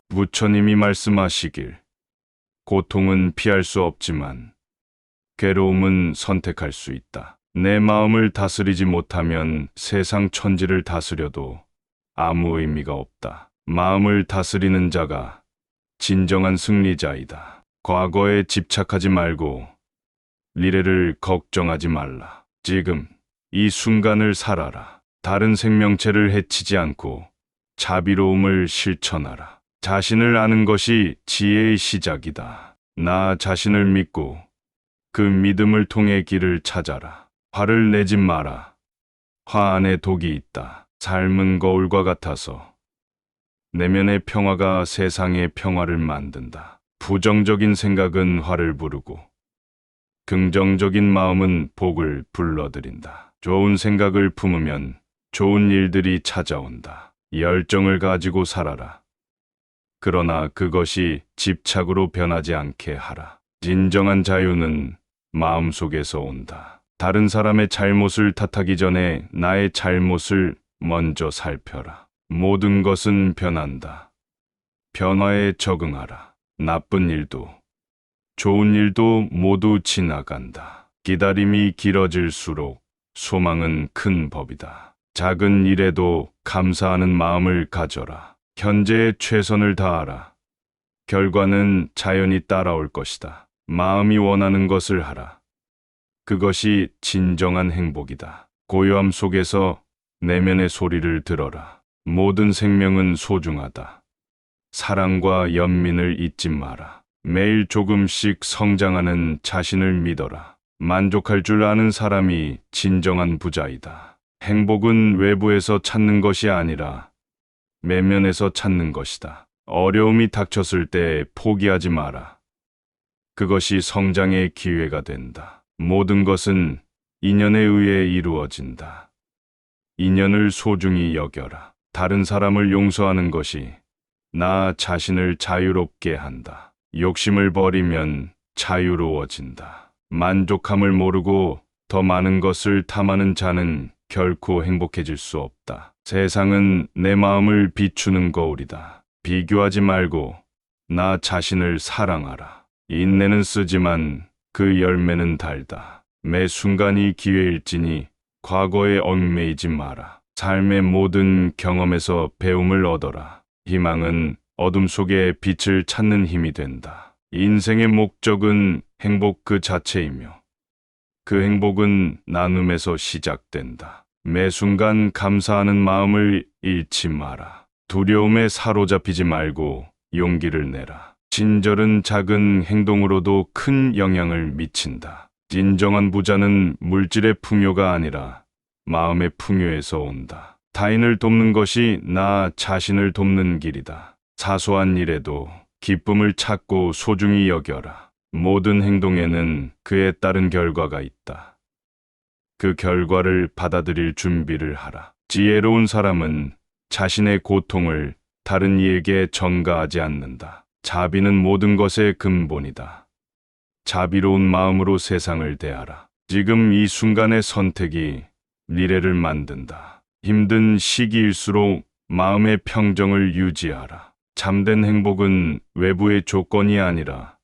부처님이 말씀하시길 고통은 피할 수 없지만 괴로움은 선택할 수 있다. 내 마음을 다스리지 못하면 세상 천지를 다스려도 아무 의미가 없다. 마음을 다스리는 자가 진정한 승리자이다. 과거에 집착하지 말고 미래를 걱정하지 말라. 지금 이 순간을 살아라. 다른 생명체를 해치지 않고 자비로움을 실천하라. 자신을 아는 것이 지혜의 시작이다. 나 자신을 믿고 그 믿음을 통해 길을 찾아라. 화를 내지 마라. 화 안에 독이 있다. 삶은 거울과 같아서 내면의 평화가 세상의 평화를 만든다. 부정적인 생각은 화를 부르고 긍정적인 마음은 복을 불러들인다. 좋은 생각을 품으면 좋은 일들이 찾아온다. 열정을 가지고 살아라. 그러나 그것이 집착으로 변하지 않게 하라. 진정한 자유는 마음속에서 온다. 다른 사람의 잘못을 탓하기 전에 나의 잘못을 먼저 살펴라. 모든 것은 변한다. 변화에 적응하라. 나쁜 일도 좋은 일도 모두 지나간다. 기다림이 길어질수록 소망은 큰 법이다. 작은 일에도 감사하는 마음을 가져라. 현재에 최선을 다하라. 결과는 자연히 따라올 것이다. 마음이 원하는 것을 하라. 그것이 진정한 행복이다. 고요함 속에서 내면의 소리를 들어라. 모든 생명은 소중하다. 사랑과 연민을 잊지 마라. 매일 조금씩 성장하는 자신을 믿어라. 만족할 줄 아는 사람이 진정한 부자이다. 행복은 외부에서 찾는 것이 아니라 내면에서 찾는 것이다. 어려움이 닥쳤을 때 포기하지 마라. 그것이 성장의 기회가 된다. 모든 것은 인연에 의해 이루어진다. 인연을 소중히 여겨라. 다른 사람을 용서하는 것이 나 자신을 자유롭게 한다. 욕심을 버리면 자유로워진다. 만족함을 모르고 더 많은 것을 탐하는 자는 결코 행복해질 수 없다. 세상은 내 마음을 비추는 거울이다. 비교하지 말고 나 자신을 사랑하라. 인내는 쓰지만 그 열매는 달다. 매 순간이 기회일지니 과거에 얽매이지 마라. 삶의 모든 경험에서 배움을 얻어라. 희망은 어둠 속에 빛을 찾는 힘이 된다. 인생의 목적은 행복 그 자체이며 그 행복은 나눔에서 시작된다. 매 순간 감사하는 마음을 잃지 마라. 두려움에 사로잡히지 말고 용기를 내라. 친절은 작은 행동으로도 큰 영향을 미친다. 진정한 부자는 물질의 풍요가 아니라 마음의 풍요에서 온다. 타인을 돕는 것이 나 자신을 돕는 길이다. 사소한 일에도 기쁨을 찾고 소중히 여겨라. 모든 행동에는 그에 따른 결과가 있다. 그 결과를 받아들일 준비를 하라. 지혜로운 사람은 자신의 고통을 다른 이에게 전가하지 않는다. 자비는 모든 것의 근본이다. 자비로운 마음으로 세상을 대하라. 지금 이 순간의 선택이 미래를 만든다. 힘든 시기일수록 마음의 평정을 유지하라. 참된 행복은 외부의 조건이 아니라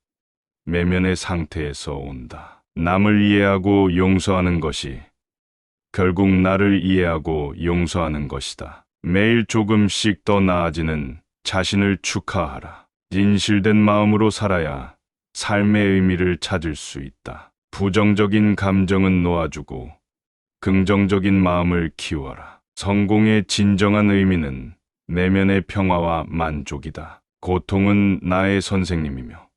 내면의 상태에서 온다. 남을 이해하고 용서하는 것이 결국 나를 이해하고 용서하는 것이다. 매일 조금씩 더 나아지는 자신을 축하하라. 진실된 마음으로 살아야 삶의 의미를 찾을 수 있다. 부정적인 감정은 놓아주고 긍정적인 마음을 키워라. 성공의 진정한 의미는 내면의 평화와 만족이다. 고통은 나의 선생님이며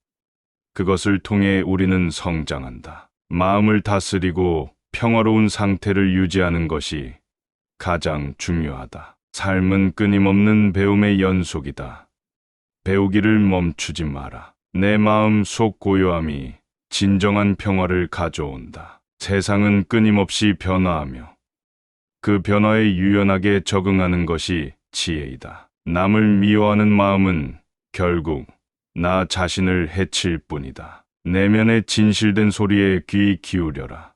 그것을 통해 우리는 성장한다. 마음을 다스리고 평화로운 상태를 유지하는 것이 가장 중요하다. 삶은 끊임없는 배움의 연속이다. 배우기를 멈추지 마라. 내 마음 속 고요함이 진정한 평화를 가져온다. 세상은 끊임없이 변화하며 그 변화에 유연하게 적응하는 것이 지혜이다. 남을 미워하는 마음은 결국 나 자신을 해칠 뿐이다. 내면의 진실된 소리에 귀 기울여라.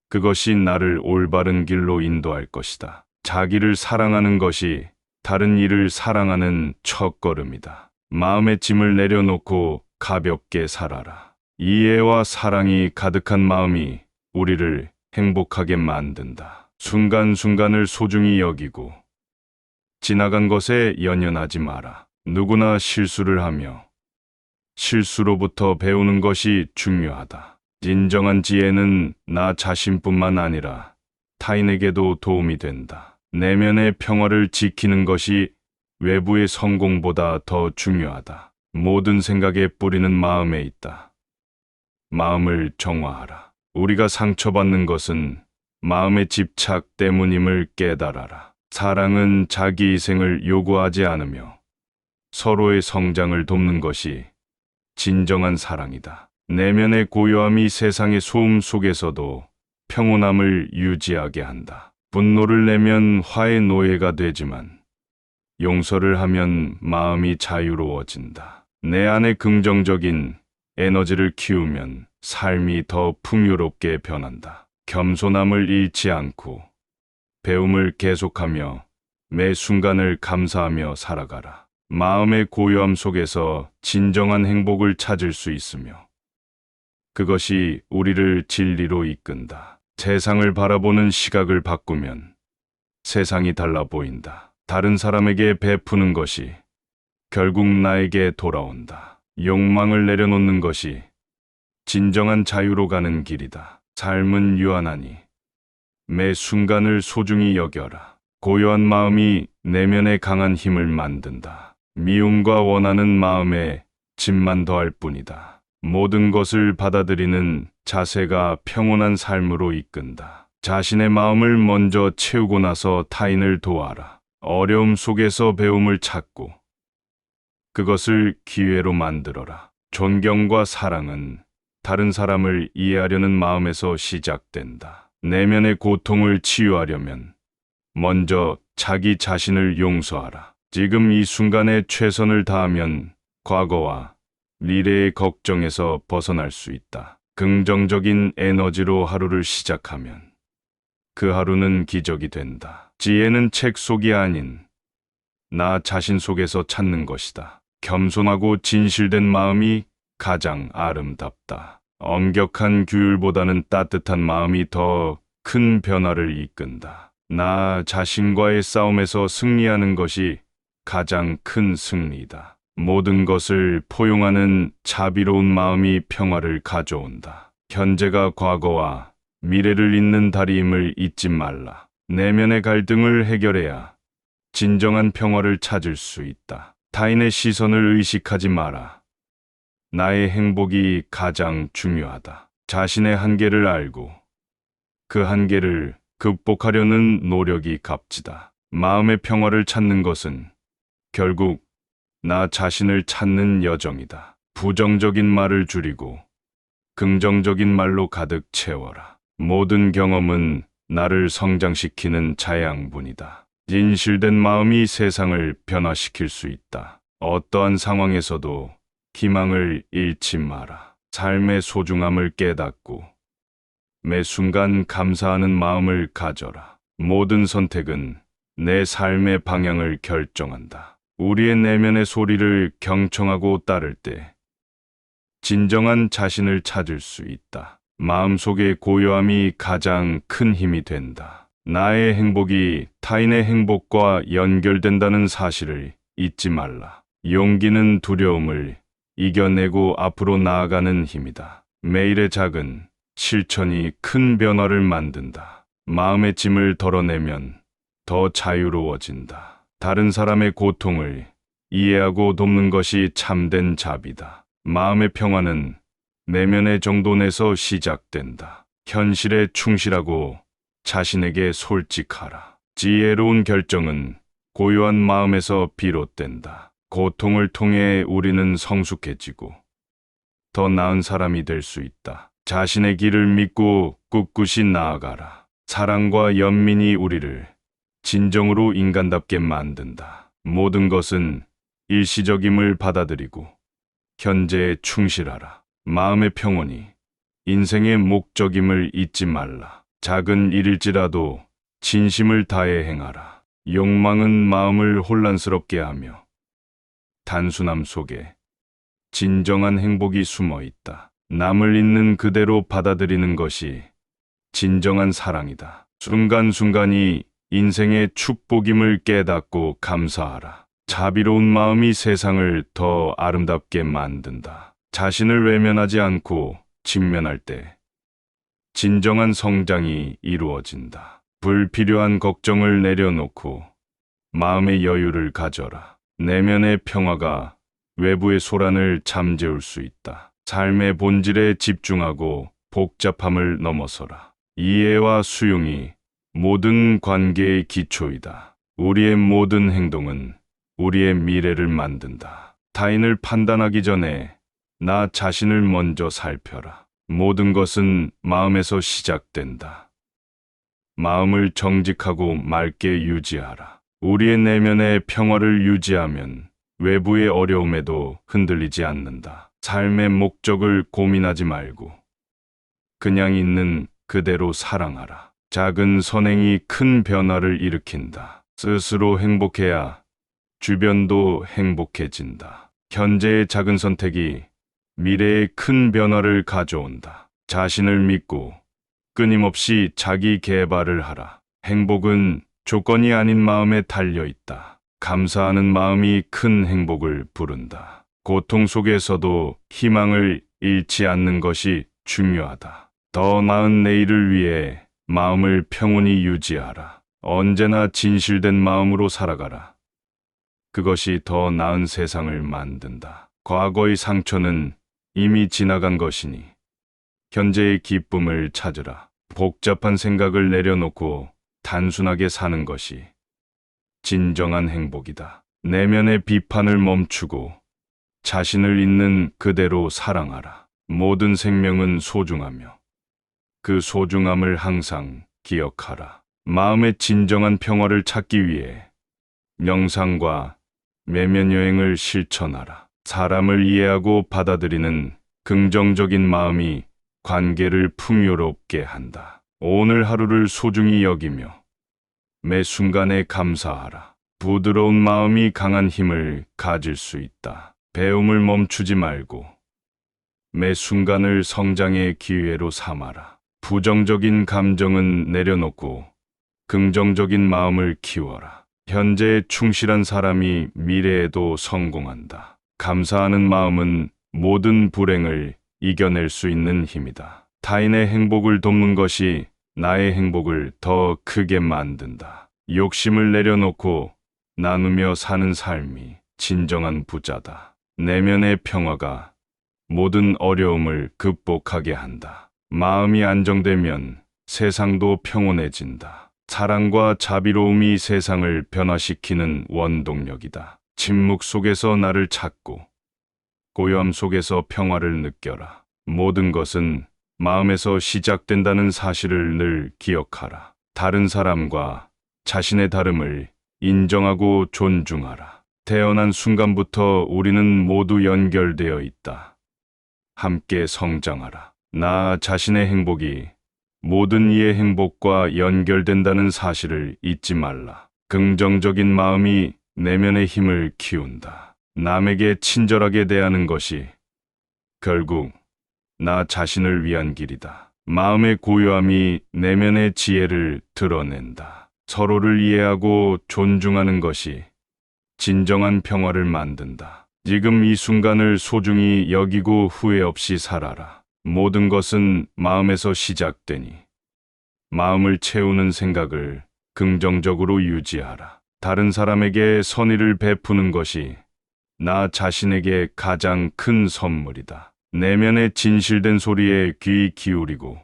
그것이 나를 올바른 길로 인도할 것이다. 자기를 사랑하는 것이 다른 이를 사랑하는 첫걸음이다. 마음의 짐을 내려놓고 가볍게 살아라. 이해와 사랑이 가득한 마음이 우리를 행복하게 만든다. 순간순간을 소중히 여기고 지나간 것에 연연하지 마라. 누구나 실수를 하며 실수로부터 배우는 것이 중요하다. 진정한 지혜는 나 자신뿐만 아니라 타인에게도 도움이 된다. 내면의 평화를 지키는 것이 외부의 성공보다 더 중요하다. 모든 생각의 뿌리는 마음에 있다. 마음을 정화하라. 우리가 상처받는 것은 마음의 집착 때문임을 깨달아라. 사랑은 자기 희생을 요구하지 않으며 서로의 성장을 돕는 것이 진정한 사랑이다. 내면의 고요함이 세상의 소음 속에서도 평온함을 유지하게 한다. 분노를 내면 화의 노예가 되지만 용서를 하면 마음이 자유로워진다. 내 안에 긍정적인 에너지를 키우면 삶이 더 풍요롭게 변한다. 겸손함을 잃지 않고 배움을 계속하며 매 순간을 감사하며 살아가라. 마음의 고요함 속에서 진정한 행복을 찾을 수 있으며 그것이 우리를 진리로 이끈다. 세상을 바라보는 시각을 바꾸면 세상이 달라 보인다. 다른 사람에게 베푸는 것이 결국 나에게 돌아온다. 욕망을 내려놓는 것이 진정한 자유로 가는 길이다. 삶은 유한하니 매 순간을 소중히 여겨라. 고요한 마음이 내면의 강한 힘을 만든다. 미움과 원하는 마음에 짐만 더할 뿐이다. 모든 것을 받아들이는 자세가 평온한 삶으로 이끈다. 자신의 마음을 먼저 채우고 나서 타인을 도와라. 어려움 속에서 배움을 찾고 그것을 기회로 만들어라. 존경과 사랑은 다른 사람을 이해하려는 마음에서 시작된다. 내면의 고통을 치유하려면 먼저 자기 자신을 용서하라. 지금 이 순간에 최선을 다하면 과거와 미래의 걱정에서 벗어날 수 있다. 긍정적인 에너지로 하루를 시작하면 그 하루는 기적이 된다. 지혜는 책 속이 아닌 나 자신 속에서 찾는 것이다. 겸손하고 진실된 마음이 가장 아름답다. 엄격한 규율보다는 따뜻한 마음이 더 큰 변화를 이끈다. 나 자신과의 싸움에서 승리하는 것이 가장 큰 승리다. 모든 것을 포용하는 자비로운 마음이 평화를 가져온다. 현재가 과거와 미래를 잇는 다리임을 잊지 말라. 내면의 갈등을 해결해야 진정한 평화를 찾을 수 있다. 타인의 시선을 의식하지 마라. 나의 행복이 가장 중요하다. 자신의 한계를 알고 그 한계를 극복하려는 노력이 값지다. 마음의 평화를 찾는 것은 결국 나 자신을 찾는 여정이다. 부정적인 말을 줄이고 긍정적인 말로 가득 채워라. 모든 경험은 나를 성장시키는 자양분이다. 진실된 마음이 세상을 변화시킬 수 있다. 어떠한 상황에서도 희망을 잃지 마라. 삶의 소중함을 깨닫고 매 순간 감사하는 마음을 가져라. 모든 선택은 내 삶의 방향을 결정한다. 우리의 내면의 소리를 경청하고 따를 때 진정한 자신을 찾을 수 있다. 마음속의 고요함이 가장 큰 힘이 된다. 나의 행복이 타인의 행복과 연결된다는 사실을 잊지 말라. 용기는 두려움을 이겨내고 앞으로 나아가는 힘이다. 매일의 작은 실천이 큰 변화를 만든다. 마음의 짐을 덜어내면 더 자유로워진다. 다른 사람의 고통을 이해하고 돕는 것이 참된 자비다. 마음의 평화는 내면의 정돈에서 시작된다. 현실에 충실하고 자신에게 솔직하라. 지혜로운 결정은 고요한 마음에서 비롯된다. 고통을 통해 우리는 성숙해지고 더 나은 사람이 될 수 있다. 자신의 길을 믿고 꿋꿋이 나아가라. 사랑과 연민이 우리를 진정으로 인간답게 만든다. 모든 것은 일시적임을 받아들이고 현재에 충실하라. 마음의 평온이 인생의 목적임을 잊지 말라. 작은 일일지라도 진심을 다해 행하라. 욕망은 마음을 혼란스럽게 하며 단순함 속에 진정한 행복이 숨어 있다. 남을 있는 그대로 받아들이는 것이 진정한 사랑이다. 순간순간이 인생의 축복임을 깨닫고 감사하라. 자비로운 마음이 세상을 더 아름답게 만든다. 자신을 외면하지 않고 직면할 때 진정한 성장이 이루어진다. 불필요한 걱정을 내려놓고 마음의 여유를 가져라. 내면의 평화가 외부의 소란을 잠재울 수 있다. 삶의 본질에 집중하고 복잡함을 넘어서라. 이해와 수용이 모든 관계의 기초이다. 우리의 모든 행동은 우리의 미래를 만든다. 타인을 판단하기 전에 나 자신을 먼저 살펴라. 모든 것은 마음에서 시작된다. 마음을 정직하고 맑게 유지하라. 우리의 내면의 평화를 유지하면 외부의 어려움에도 흔들리지 않는다. 삶의 목적을 고민하지 말고 그냥 있는 그대로 사랑하라. 작은 선행이 큰 변화를 일으킨다. 스스로 행복해야 주변도 행복해진다. 현재의 작은 선택이 미래의 큰 변화를 가져온다. 자신을 믿고 끊임없이 자기 개발을 하라. 행복은 조건이 아닌 마음에 달려 있다. 감사하는 마음이 큰 행복을 부른다. 고통 속에서도 희망을 잃지 않는 것이 중요하다. 더 나은 내일을 위해 마음을 평온히 유지하라. 언제나 진실된 마음으로 살아가라. 그것이 더 나은 세상을 만든다. 과거의 상처는 이미 지나간 것이니 현재의 기쁨을 찾으라. 복잡한 생각을 내려놓고 단순하게 사는 것이 진정한 행복이다. 내면의 비판을 멈추고 자신을 있는 그대로 사랑하라. 모든 생명은 소중하며 그 소중함을 항상 기억하라. 마음의 진정한 평화를 찾기 위해 명상과 내면 여행을 실천하라. 사람을 이해하고 받아들이는 긍정적인 마음이 관계를 풍요롭게 한다. 오늘 하루를 소중히 여기며 매 순간에 감사하라. 부드러운 마음이 강한 힘을 가질 수 있다. 배움을 멈추지 말고 매 순간을 성장의 기회로 삼아라. 부정적인 감정은 내려놓고 긍정적인 마음을 키워라. 현재에 충실한 사람이 미래에도 성공한다. 감사하는 마음은 모든 불행을 이겨낼 수 있는 힘이다. 타인의 행복을 돕는 것이 나의 행복을 더 크게 만든다. 욕심을 내려놓고 나누며 사는 삶이 진정한 부자다. 내면의 평화가 모든 어려움을 극복하게 한다. 마음이 안정되면 세상도 평온해진다. 사랑과 자비로움이 세상을 변화시키는 원동력이다. 침묵 속에서 나를 찾고 고요함 속에서 평화를 느껴라. 모든 것은 마음에서 시작된다는 사실을 늘 기억하라. 다른 사람과 자신의 다름을 인정하고 존중하라. 태어난 순간부터 우리는 모두 연결되어 있다. 함께 성장하라. 나 자신의 행복이 모든 이의 행복과 연결된다는 사실을 잊지 말라. 긍정적인 마음이 내면의 힘을 키운다. 남에게 친절하게 대하는 것이 결국 나 자신을 위한 길이다. 마음의 고요함이 내면의 지혜를 드러낸다. 서로를 이해하고 존중하는 것이 진정한 평화를 만든다. 지금 이 순간을 소중히 여기고 후회 없이 살아라. 모든 것은 마음에서 시작되니 마음을 채우는 생각을 긍정적으로 유지하라. 다른 사람에게 선의를 베푸는 것이 나 자신에게 가장 큰 선물이다. 내면의 진실된 소리에 귀 기울이고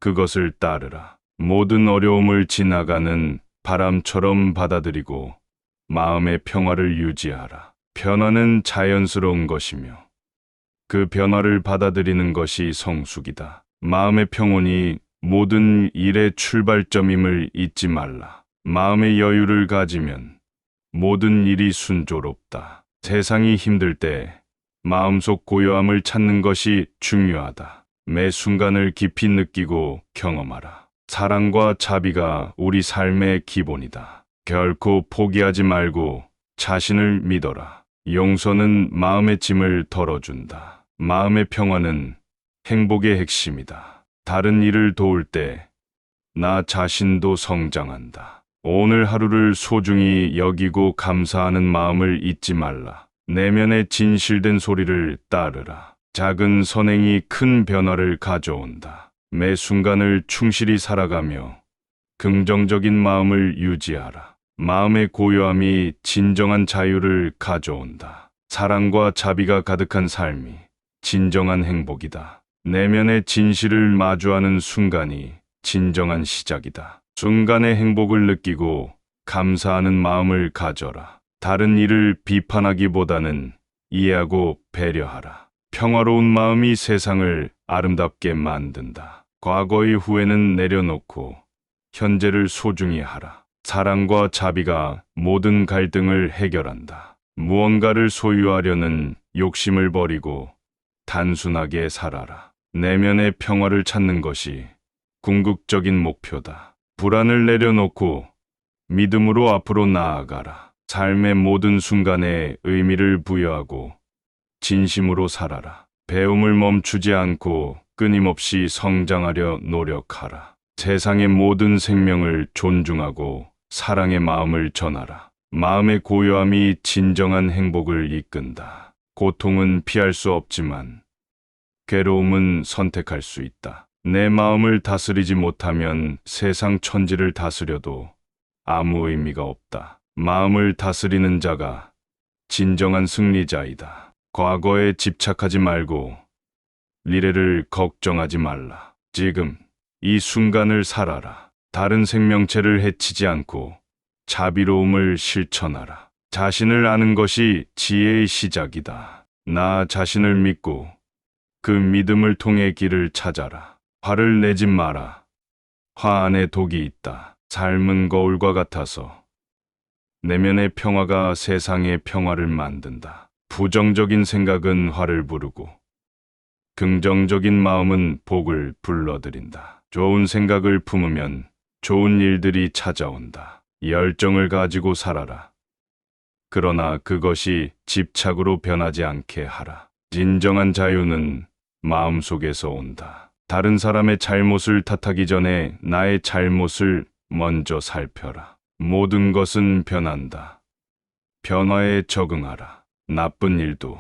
그것을 따르라. 모든 어려움을 지나가는 바람처럼 받아들이고 마음의 평화를 유지하라. 변화는 자연스러운 것이며 그 변화를 받아들이는 것이 성숙이다. 마음의 평온이 모든 일의 출발점임을 잊지 말라. 마음의 여유를 가지면 모든 일이 순조롭다. 세상이 힘들 때 마음속 고요함을 찾는 것이 중요하다. 매 순간을 깊이 느끼고 경험하라. 사랑과 자비가 우리 삶의 기본이다. 결코 포기하지 말고 자신을 믿어라. 용서는 마음의 짐을 덜어준다. 마음의 평화는 행복의 핵심이다. 다른 이를 도울 때 나 자신도 성장한다. 오늘 하루를 소중히 여기고 감사하는 마음을 잊지 말라. 내면의 진실된 소리를 따르라. 작은 선행이 큰 변화를 가져온다. 매 순간을 충실히 살아가며 긍정적인 마음을 유지하라. 마음의 고요함이 진정한 자유를 가져온다. 사랑과 자비가 가득한 삶이 진정한 행복이다. 내면의 진실을 마주하는 순간이 진정한 시작이다. 순간의 행복을 느끼고 감사하는 마음을 가져라. 다른 이를 비판하기보다는 이해하고 배려하라. 평화로운 마음이 세상을 아름답게 만든다. 과거의 후회는 내려놓고 현재를 소중히 하라. 사랑과 자비가 모든 갈등을 해결한다. 무언가를 소유하려는 욕심을 버리고 단순하게 살아라. 내면의 평화를 찾는 것이 궁극적인 목표다. 불안을 내려놓고 믿음으로 앞으로 나아가라. 삶의 모든 순간에 의미를 부여하고 진심으로 살아라. 배움을 멈추지 않고 끊임없이 성장하려 노력하라. 세상의 모든 생명을 존중하고 사랑의 마음을 전하라. 마음의 고요함이 진정한 행복을 이끈다. 고통은 피할 수 없지만 괴로움은 선택할 수 있다. 내 마음을 다스리지 못하면 세상 천지를 다스려도 아무 의미가 없다. 마음을 다스리는 자가 진정한 승리자이다. 과거에 집착하지 말고 미래를 걱정하지 말라. 지금 이 순간을 살아라. 다른 생명체를 해치지 않고 자비로움을 실천하라. 자신을 아는 것이 지혜의 시작이다. 나 자신을 믿고 그 믿음을 통해 길을 찾아라. 화를 내지 마라. 화 안에 독이 있다. 삶은 거울과 같아서 내면의 평화가 세상의 평화를 만든다. 부정적인 생각은 화를 부르고 긍정적인 마음은 복을 불러들인다. 좋은 생각을 품으면 좋은 일들이 찾아온다. 열정을 가지고 살아라. 그러나 그것이 집착으로 변하지 않게 하라. 진정한 자유는 마음속에서 온다. 다른 사람의 잘못을 탓하기 전에 나의 잘못을 먼저 살펴라. 모든 것은 변한다. 변화에 적응하라. 나쁜 일도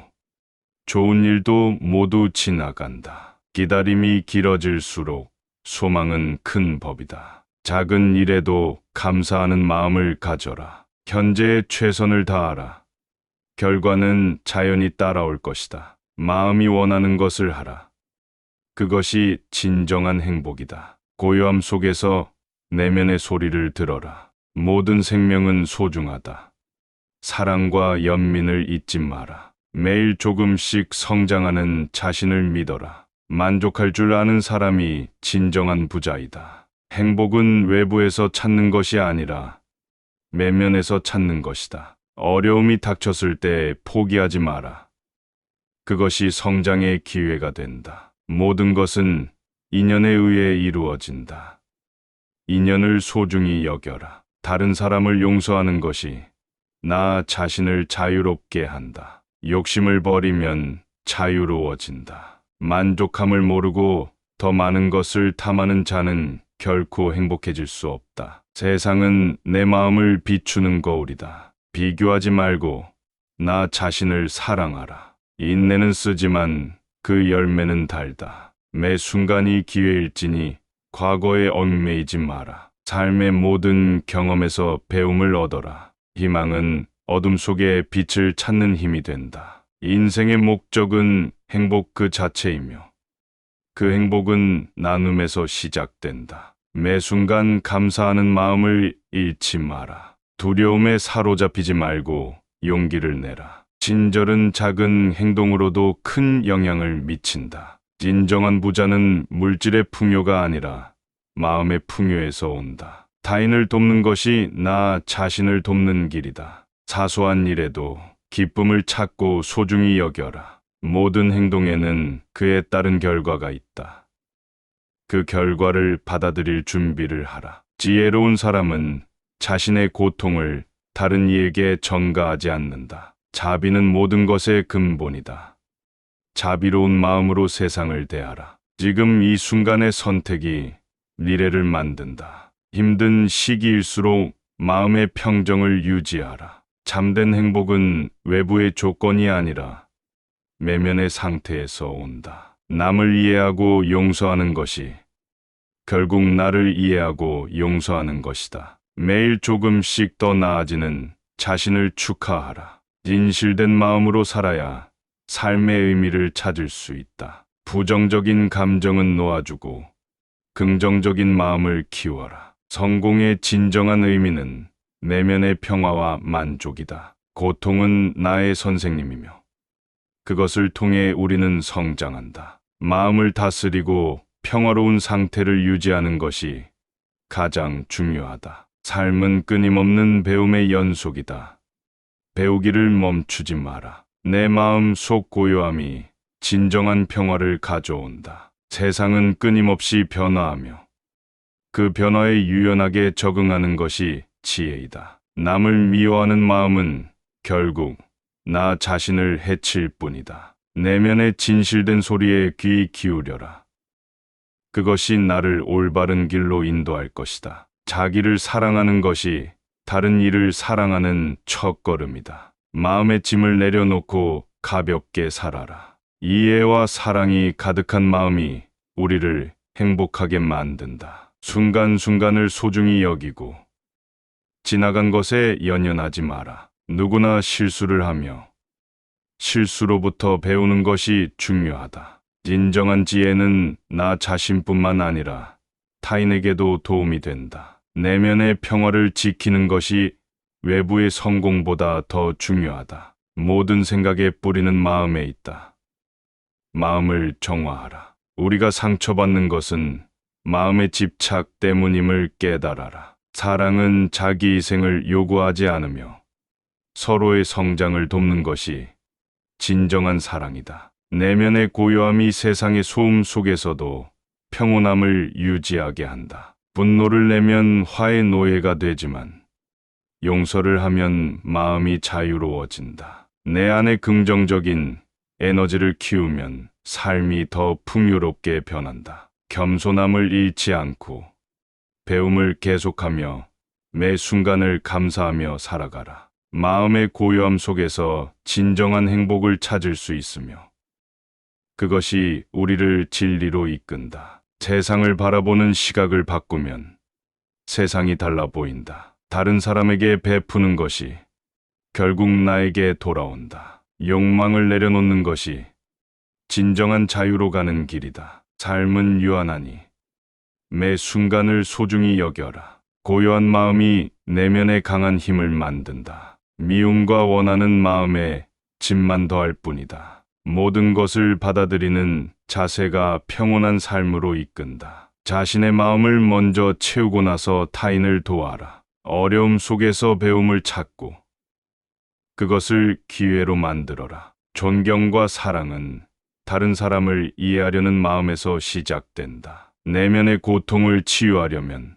좋은 일도 모두 지나간다. 기다림이 길어질수록 소망은 큰 법이다. 작은 일에도 감사하는 마음을 가져라. 현재에 최선을 다하라. 결과는 자연히 따라올 것이다. 마음이 원하는 것을 하라. 그것이 진정한 행복이다. 고요함 속에서 내면의 소리를 들어라. 모든 생명은 소중하다. 사랑과 연민을 잊지 마라. 매일 조금씩 성장하는 자신을 믿어라. 만족할 줄 아는 사람이 진정한 부자이다. 행복은 외부에서 찾는 것이 아니라 내면에서 찾는 것이다. 어려움이 닥쳤을 때 포기하지 마라. 그것이 성장의 기회가 된다. 모든 것은 인연에 의해 이루어진다. 인연을 소중히 여겨라. 다른 사람을 용서하는 것이 나 자신을 자유롭게 한다. 욕심을 버리면 자유로워진다. 만족함을 모르고 더 많은 것을 탐하는 자는 결코 행복해질 수 없다. 세상은 내 마음을 비추는 거울이다. 비교하지 말고 나 자신을 사랑하라. 인내는 쓰지만 그 열매는 달다. 매 순간이 기회일지니 과거에 얽매이지 마라. 삶의 모든 경험에서 배움을 얻어라. 희망은 어둠 속에 빛을 찾는 힘이 된다. 인생의 목적은 행복 그 자체이며 그 행복은 나눔에서 시작된다. 매 순간 감사하는 마음을 잃지 마라. 두려움에 사로잡히지 말고 용기를 내라. 친절은 작은 행동으로도 큰 영향을 미친다. 진정한 부자는 물질의 풍요가 아니라 마음의 풍요에서 온다. 타인을 돕는 것이 나 자신을 돕는 길이다. 사소한 일에도 기쁨을 찾고 소중히 여겨라. 모든 행동에는 그에 따른 결과가 있다. 그 결과를 받아들일 준비를 하라. 지혜로운 사람은 자신의 고통을 다른 이에게 전가하지 않는다. 자비는 모든 것의 근본이다. 자비로운 마음으로 세상을 대하라. 지금 이 순간의 선택이 미래를 만든다. 힘든 시기일수록 마음의 평정을 유지하라. 참된 행복은 외부의 조건이 아니라 내면의 상태에서 온다. 남을 이해하고 용서하는 것이 결국 나를 이해하고 용서하는 것이다. 매일 조금씩 더 나아지는 자신을 축하하라. 진실된 마음으로 살아야 삶의 의미를 찾을 수 있다. 부정적인 감정은 놓아주고 긍정적인 마음을 키워라. 성공의 진정한 의미는 내면의 평화와 만족이다. 고통은 나의 선생님이며 그것을 통해 우리는 성장한다. 마음을 다스리고 평화로운 상태를 유지하는 것이 가장 중요하다. 삶은 끊임없는 배움의 연속이다. 배우기를 멈추지 마라. 내 마음 속 고요함이 진정한 평화를 가져온다. 세상은 끊임없이 변화하며 그 변화에 유연하게 적응하는 것이 지혜이다. 남을 미워하는 마음은 결국 나 자신을 해칠 뿐이다. 내면의 진실된 소리에 귀 기울여라. 그것이 나를 올바른 길로 인도할 것이다. 자기를 사랑하는 것이 다른 이를 사랑하는 첫걸음이다. 마음의 짐을 내려놓고 가볍게 살아라. 이해와 사랑이 가득한 마음이 우리를 행복하게 만든다. 순간순간을 소중히 여기고 지나간 것에 연연하지 마라. 누구나 실수를 하며 실수로부터 배우는 것이 중요하다. 진정한 지혜는 나 자신뿐만 아니라 타인에게도 도움이 된다. 내면의 평화를 지키는 것이 외부의 성공보다 더 중요하다. 모든 생각의 뿌리는 마음에 있다. 마음을 정화하라. 우리가 상처받는 것은 마음의 집착 때문임을 깨달아라. 사랑은 자기 희생을 요구하지 않으며 서로의 성장을 돕는 것이 진정한 사랑이다. 내면의 고요함이 세상의 소음 속에서도 평온함을 유지하게 한다. 분노를 내면 화의 노예가 되지만 용서를 하면 마음이 자유로워진다. 내 안에 긍정적인 에너지를 키우면 삶이 더 풍요롭게 변한다. 겸손함을 잃지 않고 배움을 계속하며 매 순간을 감사하며 살아가라. 마음의 고요함 속에서 진정한 행복을 찾을 수 있으며 그것이 우리를 진리로 이끈다. 세상을 바라보는 시각을 바꾸면 세상이 달라 보인다. 다른 사람에게 베푸는 것이 결국 나에게 돌아온다. 욕망을 내려놓는 것이 진정한 자유로 가는 길이다. 삶은 유한하니 매 순간을 소중히 여겨라. 고요한 마음이 내면의 강한 힘을 만든다. 미움과 원하는 마음에 짐만 더할 뿐이다. 모든 것을 받아들이는 자세가 평온한 삶으로 이끈다. 자신의 마음을 먼저 채우고 나서 타인을 도와라. 어려움 속에서 배움을 찾고 그것을 기회로 만들어라. 존경과 사랑은 다른 사람을 이해하려는 마음에서 시작된다. 내면의 고통을 치유하려면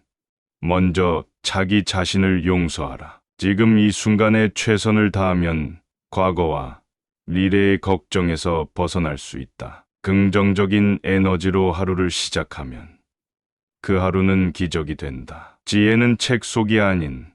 먼저 자기 자신을 용서하라. 지금 이 순간에 최선을 다하면 과거와 미래의 걱정에서 벗어날 수 있다. 긍정적인 에너지로 하루를 시작하면 그 하루는 기적이 된다. 지혜는 책 속이 아닌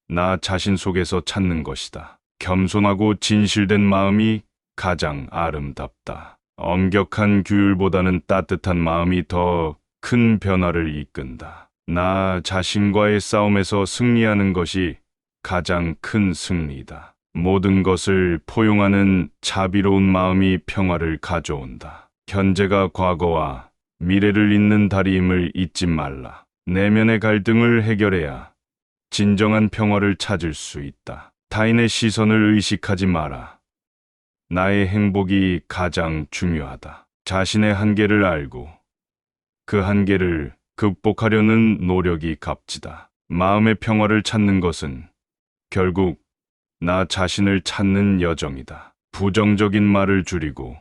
나 자신 속에서 찾는 것이다. 겸손하고 진실된 마음이 가장 아름답다. 엄격한 규율보다는 따뜻한 마음이 더 큰 변화를 이끈다. 나 자신과의 싸움에서 승리하는 것이 가장 큰 승리다. 모든 것을 포용하는 자비로운 마음이 평화를 가져온다. 현재가 과거와 미래를 잇는 다리임을 잊지 말라. 내면의 갈등을 해결해야 진정한 평화를 찾을 수 있다. 타인의 시선을 의식하지 마라. 나의 행복이 가장 중요하다. 자신의 한계를 알고 그 한계를 극복하려는 노력이 값지다. 마음의 평화를 찾는 것은 결국 나 자신을 찾는 여정이다. 부정적인 말을 줄이고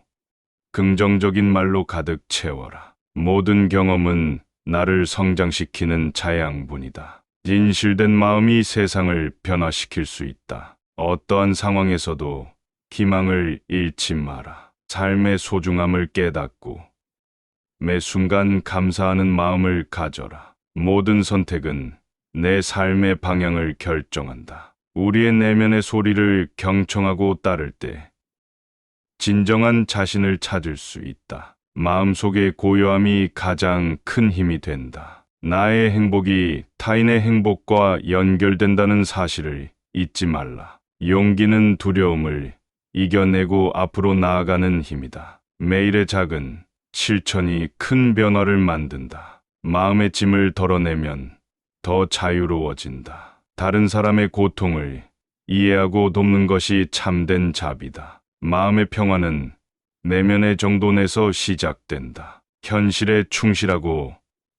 긍정적인 말로 가득 채워라. 모든 경험은 나를 성장시키는 자양분이다. 진실된 마음이 세상을 변화시킬 수 있다. 어떠한 상황에서도 희망을 잃지 마라. 삶의 소중함을 깨닫고 매 순간 감사하는 마음을 가져라. 모든 선택은 내 삶의 방향을 결정한다. 우리의 내면의 소리를 경청하고 따를 때 진정한 자신을 찾을 수 있다. 마음속의 고요함이 가장 큰 힘이 된다. 나의 행복이 타인의 행복과 연결된다는 사실을 잊지 말라. 용기는 두려움을 이겨내고 앞으로 나아가는 힘이다. 매일의 작은 실천이 큰 변화를 만든다. 마음의 짐을 덜어내면 더 자유로워진다. 다른 사람의 고통을 이해하고 돕는 것이 참된 자비다. 마음의 평화는 내면의 정돈에서 시작된다. 현실에 충실하고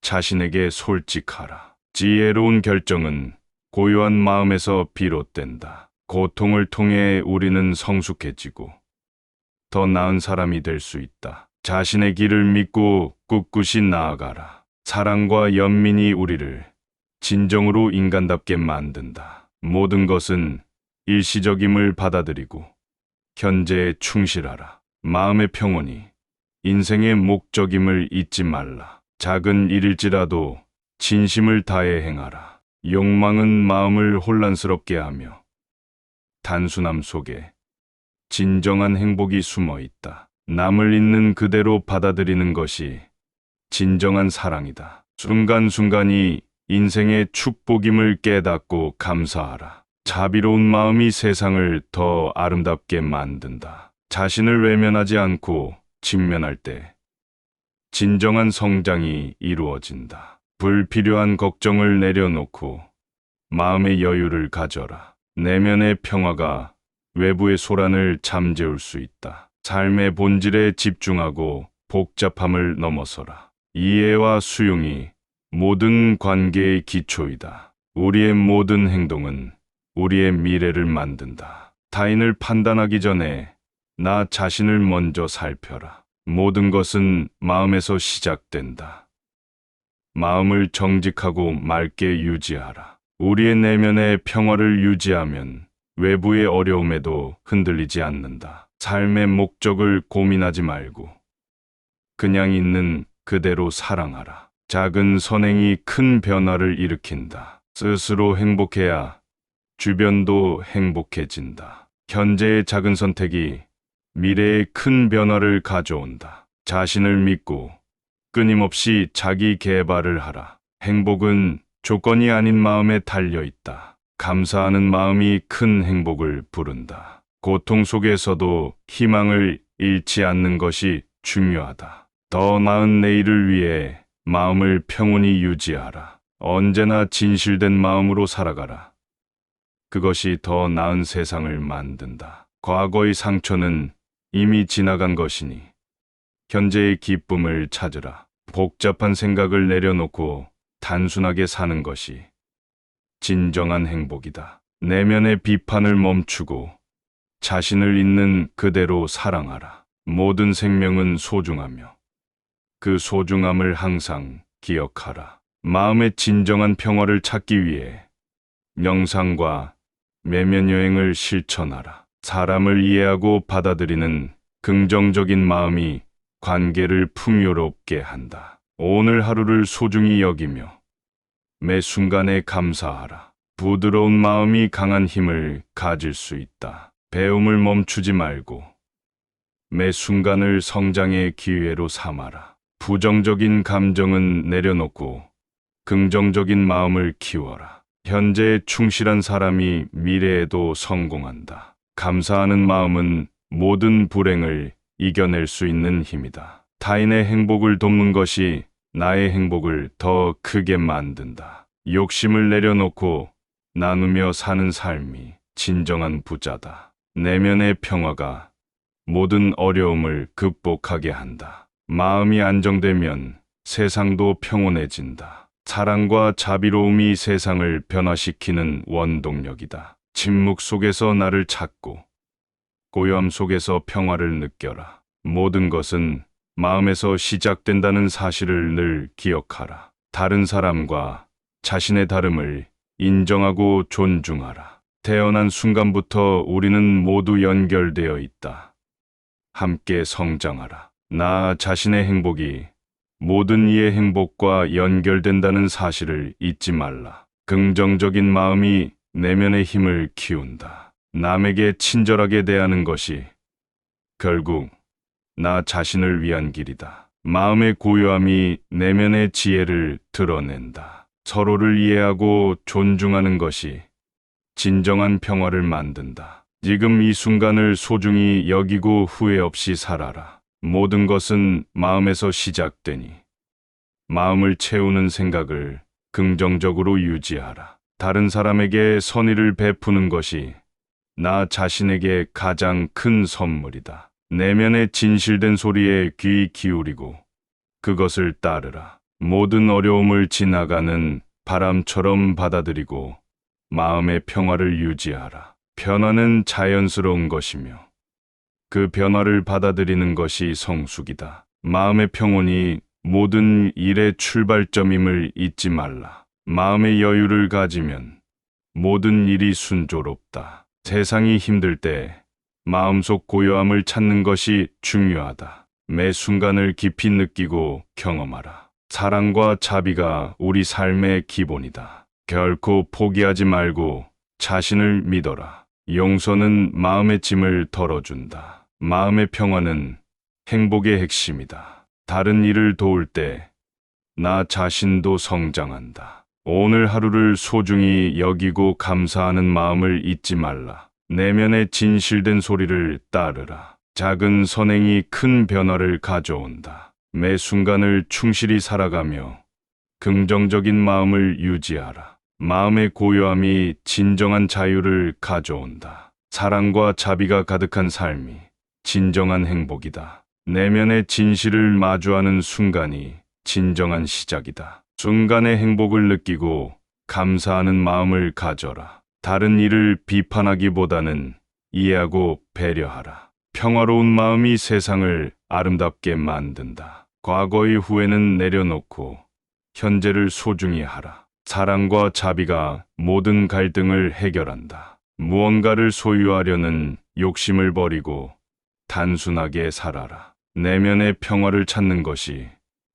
자신에게 솔직하라. 지혜로운 결정은 고요한 마음에서 비롯된다. 고통을 통해 우리는 성숙해지고 더 나은 사람이 될 수 있다. 자신의 길을 믿고 꿋꿋이 나아가라. 사랑과 연민이 우리를 진정으로 인간답게 만든다. 모든 것은 일시적임을 받아들이고 현재에 충실하라. 마음의 평온이 인생의 목적임을 잊지 말라. 작은 일일지라도 진심을 다해 행하라. 욕망은 마음을 혼란스럽게 하며 단순함 속에 진정한 행복이 숨어 있다. 남을 있는 그대로 받아들이는 것이 진정한 사랑이다. 순간순간이 인생의 축복임을 깨닫고 감사하라. 자비로운 마음이 세상을 더 아름답게 만든다. 자신을 외면하지 않고 직면할 때 진정한 성장이 이루어진다. 불필요한 걱정을 내려놓고 마음의 여유를 가져라. 내면의 평화가 외부의 소란을 잠재울 수 있다. 삶의 본질에 집중하고 복잡함을 넘어서라. 이해와 수용이 모든 관계의 기초이다. 우리의 모든 행동은 우리의 미래를 만든다. 타인을 판단하기 전에 나 자신을 먼저 살펴라. 모든 것은 마음에서 시작된다. 마음을 정직하고 맑게 유지하라. 우리의 내면의 평화를 유지하면 외부의 어려움에도 흔들리지 않는다. 삶의 목적을 고민하지 말고 그냥 있는 그대로 사랑하라. 작은 선행이 큰 변화를 일으킨다. 스스로 행복해야 주변도 행복해진다. 현재의 작은 선택이 미래의 큰 변화를 가져온다. 자신을 믿고 끊임없이 자기 개발을 하라. 행복은 조건이 아닌 마음에 달려 있다. 감사하는 마음이 큰 행복을 부른다. 고통 속에서도 희망을 잃지 않는 것이 중요하다. 더 나은 내일을 위해 마음을 평온히 유지하라. 언제나 진실된 마음으로 살아가라. 그것이 더 나은 세상을 만든다. 과거의 상처는 이미 지나간 것이니 현재의 기쁨을 찾으라. 복잡한 생각을 내려놓고 단순하게 사는 것이 진정한 행복이다. 내면의 비판을 멈추고 자신을 있는 그대로 사랑하라. 모든 생명은 소중하며 그 소중함을 항상 기억하라. 마음의 진정한 평화를 찾기 위해 명상과 내면 여행을 실천하라. 사람을 이해하고 받아들이는 긍정적인 마음이 관계를 풍요롭게 한다. 오늘 하루를 소중히 여기며 매 순간에 감사하라. 부드러운 마음이 강한 힘을 가질 수 있다. 배움을 멈추지 말고 매 순간을 성장의 기회로 삼아라. 부정적인 감정은 내려놓고 긍정적인 마음을 키워라. 현재에 충실한 사람이 미래에도 성공한다. 감사하는 마음은 모든 불행을 이겨낼 수 있는 힘이다. 타인의 행복을 돕는 것이 나의 행복을 더 크게 만든다. 욕심을 내려놓고 나누며 사는 삶이 진정한 부자다. 내면의 평화가 모든 어려움을 극복하게 한다. 마음이 안정되면 세상도 평온해진다. 사랑과 자비로움이 세상을 변화시키는 원동력이다. 침묵 속에서 나를 찾고 고요함 속에서 평화를 느껴라. 모든 것은 마음에서 시작된다는 사실을 늘 기억하라. 다른 사람과 자신의 다름을 인정하고 존중하라. 태어난 순간부터 우리는 모두 연결되어 있다. 함께 성장하라. 나 자신의 행복이 모든 이의 행복과 연결된다는 사실을 잊지 말라. 긍정적인 마음이 내면의 힘을 키운다. 남에게 친절하게 대하는 것이 결국 나 자신을 위한 길이다. 마음의 고요함이 내면의 지혜를 드러낸다. 서로를 이해하고 존중하는 것이 진정한 평화를 만든다. 지금 이 순간을 소중히 여기고 후회 없이 살아라. 모든 것은 마음에서 시작되니 마음을 채우는 생각을 긍정적으로 유지하라. 다른 사람에게 선의를 베푸는 것이 나 자신에게 가장 큰 선물이다. 내면의 진실된 소리에 귀 기울이고 그것을 따르라. 모든 어려움을 지나가는 바람처럼 받아들이고 마음의 평화를 유지하라. 변화는 자연스러운 것이며 그 변화를 받아들이는 것이 성숙이다. 마음의 평온이 모든 일의 출발점임을 잊지 말라. 마음의 여유를 가지면 모든 일이 순조롭다. 세상이 힘들 때 마음속 고요함을 찾는 것이 중요하다. 매 순간을 깊이 느끼고 경험하라. 사랑과 자비가 우리 삶의 기본이다. 결코 포기하지 말고 자신을 믿어라. 용서는 마음의 짐을 덜어준다. 마음의 평화는 행복의 핵심이다. 다른 이를 도울 때 나 자신도 성장한다. 오늘 하루를 소중히 여기고 감사하는 마음을 잊지 말라. 내면의 진실된 소리를 따르라. 작은 선행이 큰 변화를 가져온다. 매 순간을 충실히 살아가며 긍정적인 마음을 유지하라. 마음의 고요함이 진정한 자유를 가져온다. 사랑과 자비가 가득한 삶이 진정한 행복이다. 내면의 진실을 마주하는 순간이 진정한 시작이다. 순간의 행복을 느끼고 감사하는 마음을 가져라. 다른 이를 비판하기보다는 이해하고 배려하라. 평화로운 마음이 세상을 아름답게 만든다. 과거의 후회는 내려놓고 현재를 소중히 하라. 사랑과 자비가 모든 갈등을 해결한다. 무언가를 소유하려는 욕심을 버리고 단순하게 살아라. 내면의 평화를 찾는 것이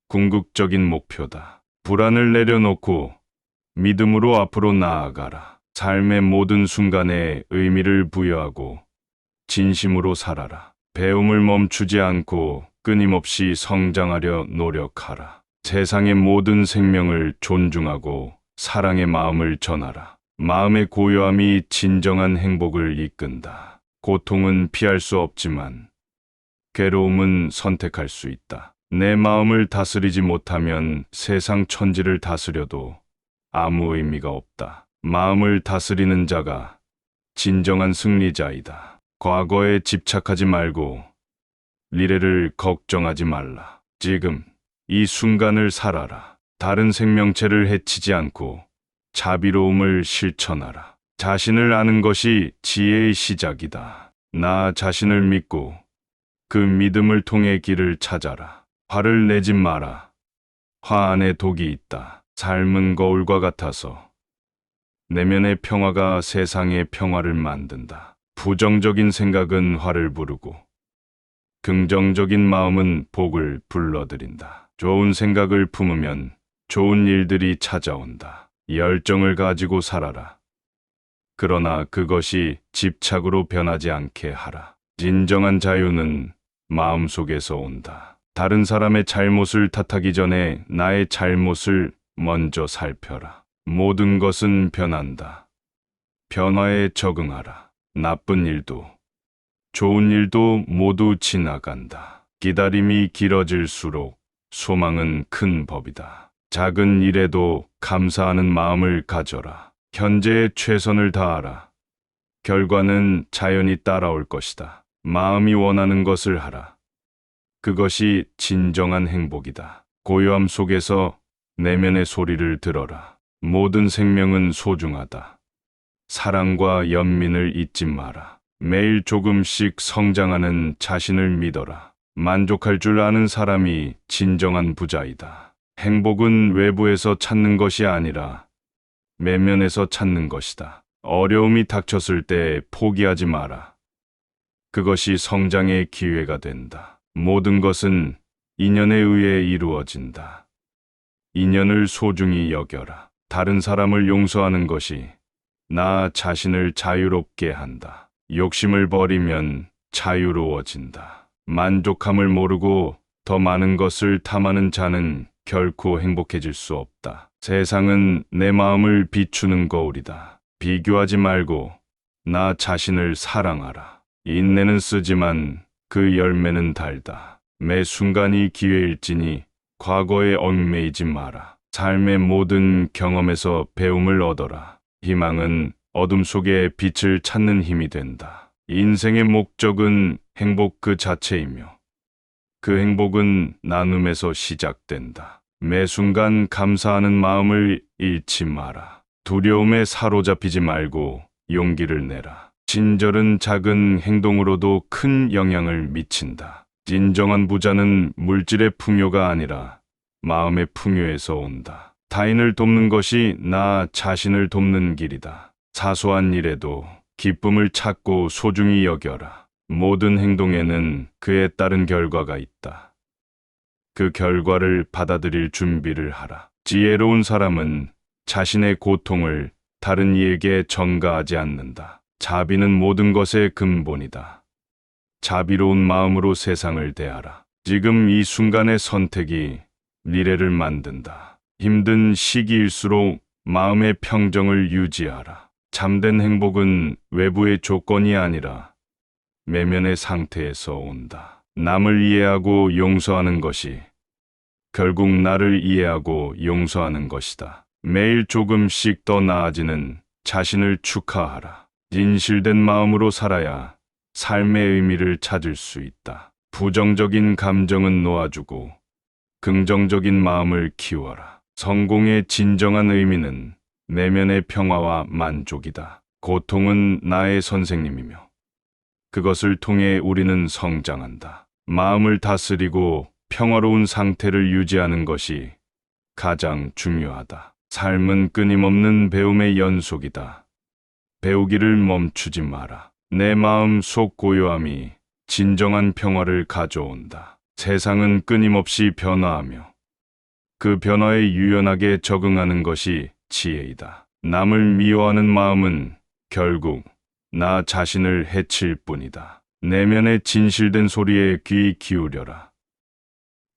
궁극적인 목표다. 불안을 내려놓고 믿음으로 앞으로 나아가라. 삶의 모든 순간에 의미를 부여하고 진심으로 살아라. 배움을 멈추지 않고 끊임없이 성장하려 노력하라. 세상의 모든 생명을 존중하고 사랑의 마음을 전하라. 마음의 고요함이 진정한 행복을 이끈다. 고통은 피할 수 없지만 괴로움은 선택할 수 있다. 내 마음을 다스리지 못하면 세상 천지를 다스려도 아무 의미가 없다. 마음을 다스리는 자가 진정한 승리자이다. 과거에 집착하지 말고 미래를 걱정하지 말라. 지금 이 순간을 살아라. 다른 생명체를 해치지 않고 자비로움을 실천하라. 자신을 아는 것이 지혜의 시작이다. 나 자신을 믿고 그 믿음을 통해 길을 찾아라. 화를 내지 마라. 화 안에 독이 있다. 삶은 거울과 같아서 내면의 평화가 세상의 평화를 만든다. 부정적인 생각은 화를 부르고 긍정적인 마음은 복을 불러들인다. 좋은 생각을 품으면 좋은 일들이 찾아온다. 열정을 가지고 살아라. 그러나 그것이 집착으로 변하지 않게 하라. 진정한 자유는 마음속에서 온다. 다른 사람의 잘못을 탓하기 전에 나의 잘못을 먼저 살펴라. 모든 것은 변한다. 변화에 적응하라. 나쁜 일도 좋은 일도 모두 지나간다. 기다림이 길어질수록 소망은 큰 법이다. 작은 일에도 감사하는 마음을 가져라. 현재에 최선을 다하라. 결과는 자연히 따라올 것이다. 마음이 원하는 것을 하라. 그것이 진정한 행복이다. 고요함 속에서 내면의 소리를 들어라. 모든 생명은 소중하다. 사랑과 연민을 잊지 마라. 매일 조금씩 성장하는 자신을 믿어라. 만족할 줄 아는 사람이 진정한 부자이다. 행복은 외부에서 찾는 것이 아니라 내면에서 찾는 것이다. 어려움이 닥쳤을 때 포기하지 마라. 그것이 성장의 기회가 된다. 모든 것은 인연에 의해 이루어진다. 인연을 소중히 여겨라. 다른 사람을 용서하는 것이 나 자신을 자유롭게 한다. 욕심을 버리면 자유로워진다. 만족함을 모르고 더 많은 것을 탐하는 자는 결코 행복해질 수 없다. 세상은 내 마음을 비추는 거울이다. 비교하지 말고 나 자신을 사랑하라. 인내는 쓰지만 그 열매는 달다. 매 순간이 기회일지니 과거에 얽매이지 마라. 삶의 모든 경험에서 배움을 얻어라. 희망은 어둠 속에 빛을 찾는 힘이 된다. 인생의 목적은 행복 그 자체이며 그 행복은 나눔에서 시작된다. 매 순간 감사하는 마음을 잃지 마라. 두려움에 사로잡히지 말고 용기를 내라. 친절은 작은 행동으로도 큰 영향을 미친다. 진정한 부자는 물질의 풍요가 아니라 마음의 풍요에서 온다. 타인을 돕는 것이 나 자신을 돕는 길이다. 사소한 일에도 기쁨을 찾고 소중히 여겨라. 모든 행동에는 그에 따른 결과가 있다. 그 결과를 받아들일 준비를 하라. 지혜로운 사람은 자신의 고통을 다른 이에게 전가하지 않는다. 자비는 모든 것의 근본이다. 자비로운 마음으로 세상을 대하라. 지금 이 순간의 선택이 미래를 만든다. 힘든 시기일수록 마음의 평정을 유지하라. 참된 행복은 외부의 조건이 아니라 내면의 상태에서 온다. 남을 이해하고 용서하는 것이 결국 나를 이해하고 용서하는 것이다. 매일 조금씩 더 나아지는 자신을 축하하라. 진실된 마음으로 살아야 삶의 의미를 찾을 수 있다. 부정적인 감정은 놓아주고 긍정적인 마음을 키워라. 성공의 진정한 의미는 내면의 평화와 만족이다. 고통은 나의 선생님이며 그것을 통해 우리는 성장한다. 마음을 다스리고 평화로운 상태를 유지하는 것이 가장 중요하다. 삶은 끊임없는 배움의 연속이다. 배우기를 멈추지 마라. 내 마음 속 고요함이 진정한 평화를 가져온다. 세상은 끊임없이 변화하며 그 변화에 유연하게 적응하는 것이 지혜이다. 남을 미워하는 마음은 결국 나 자신을 해칠 뿐이다. 내면의 진실된 소리에 귀 기울여라.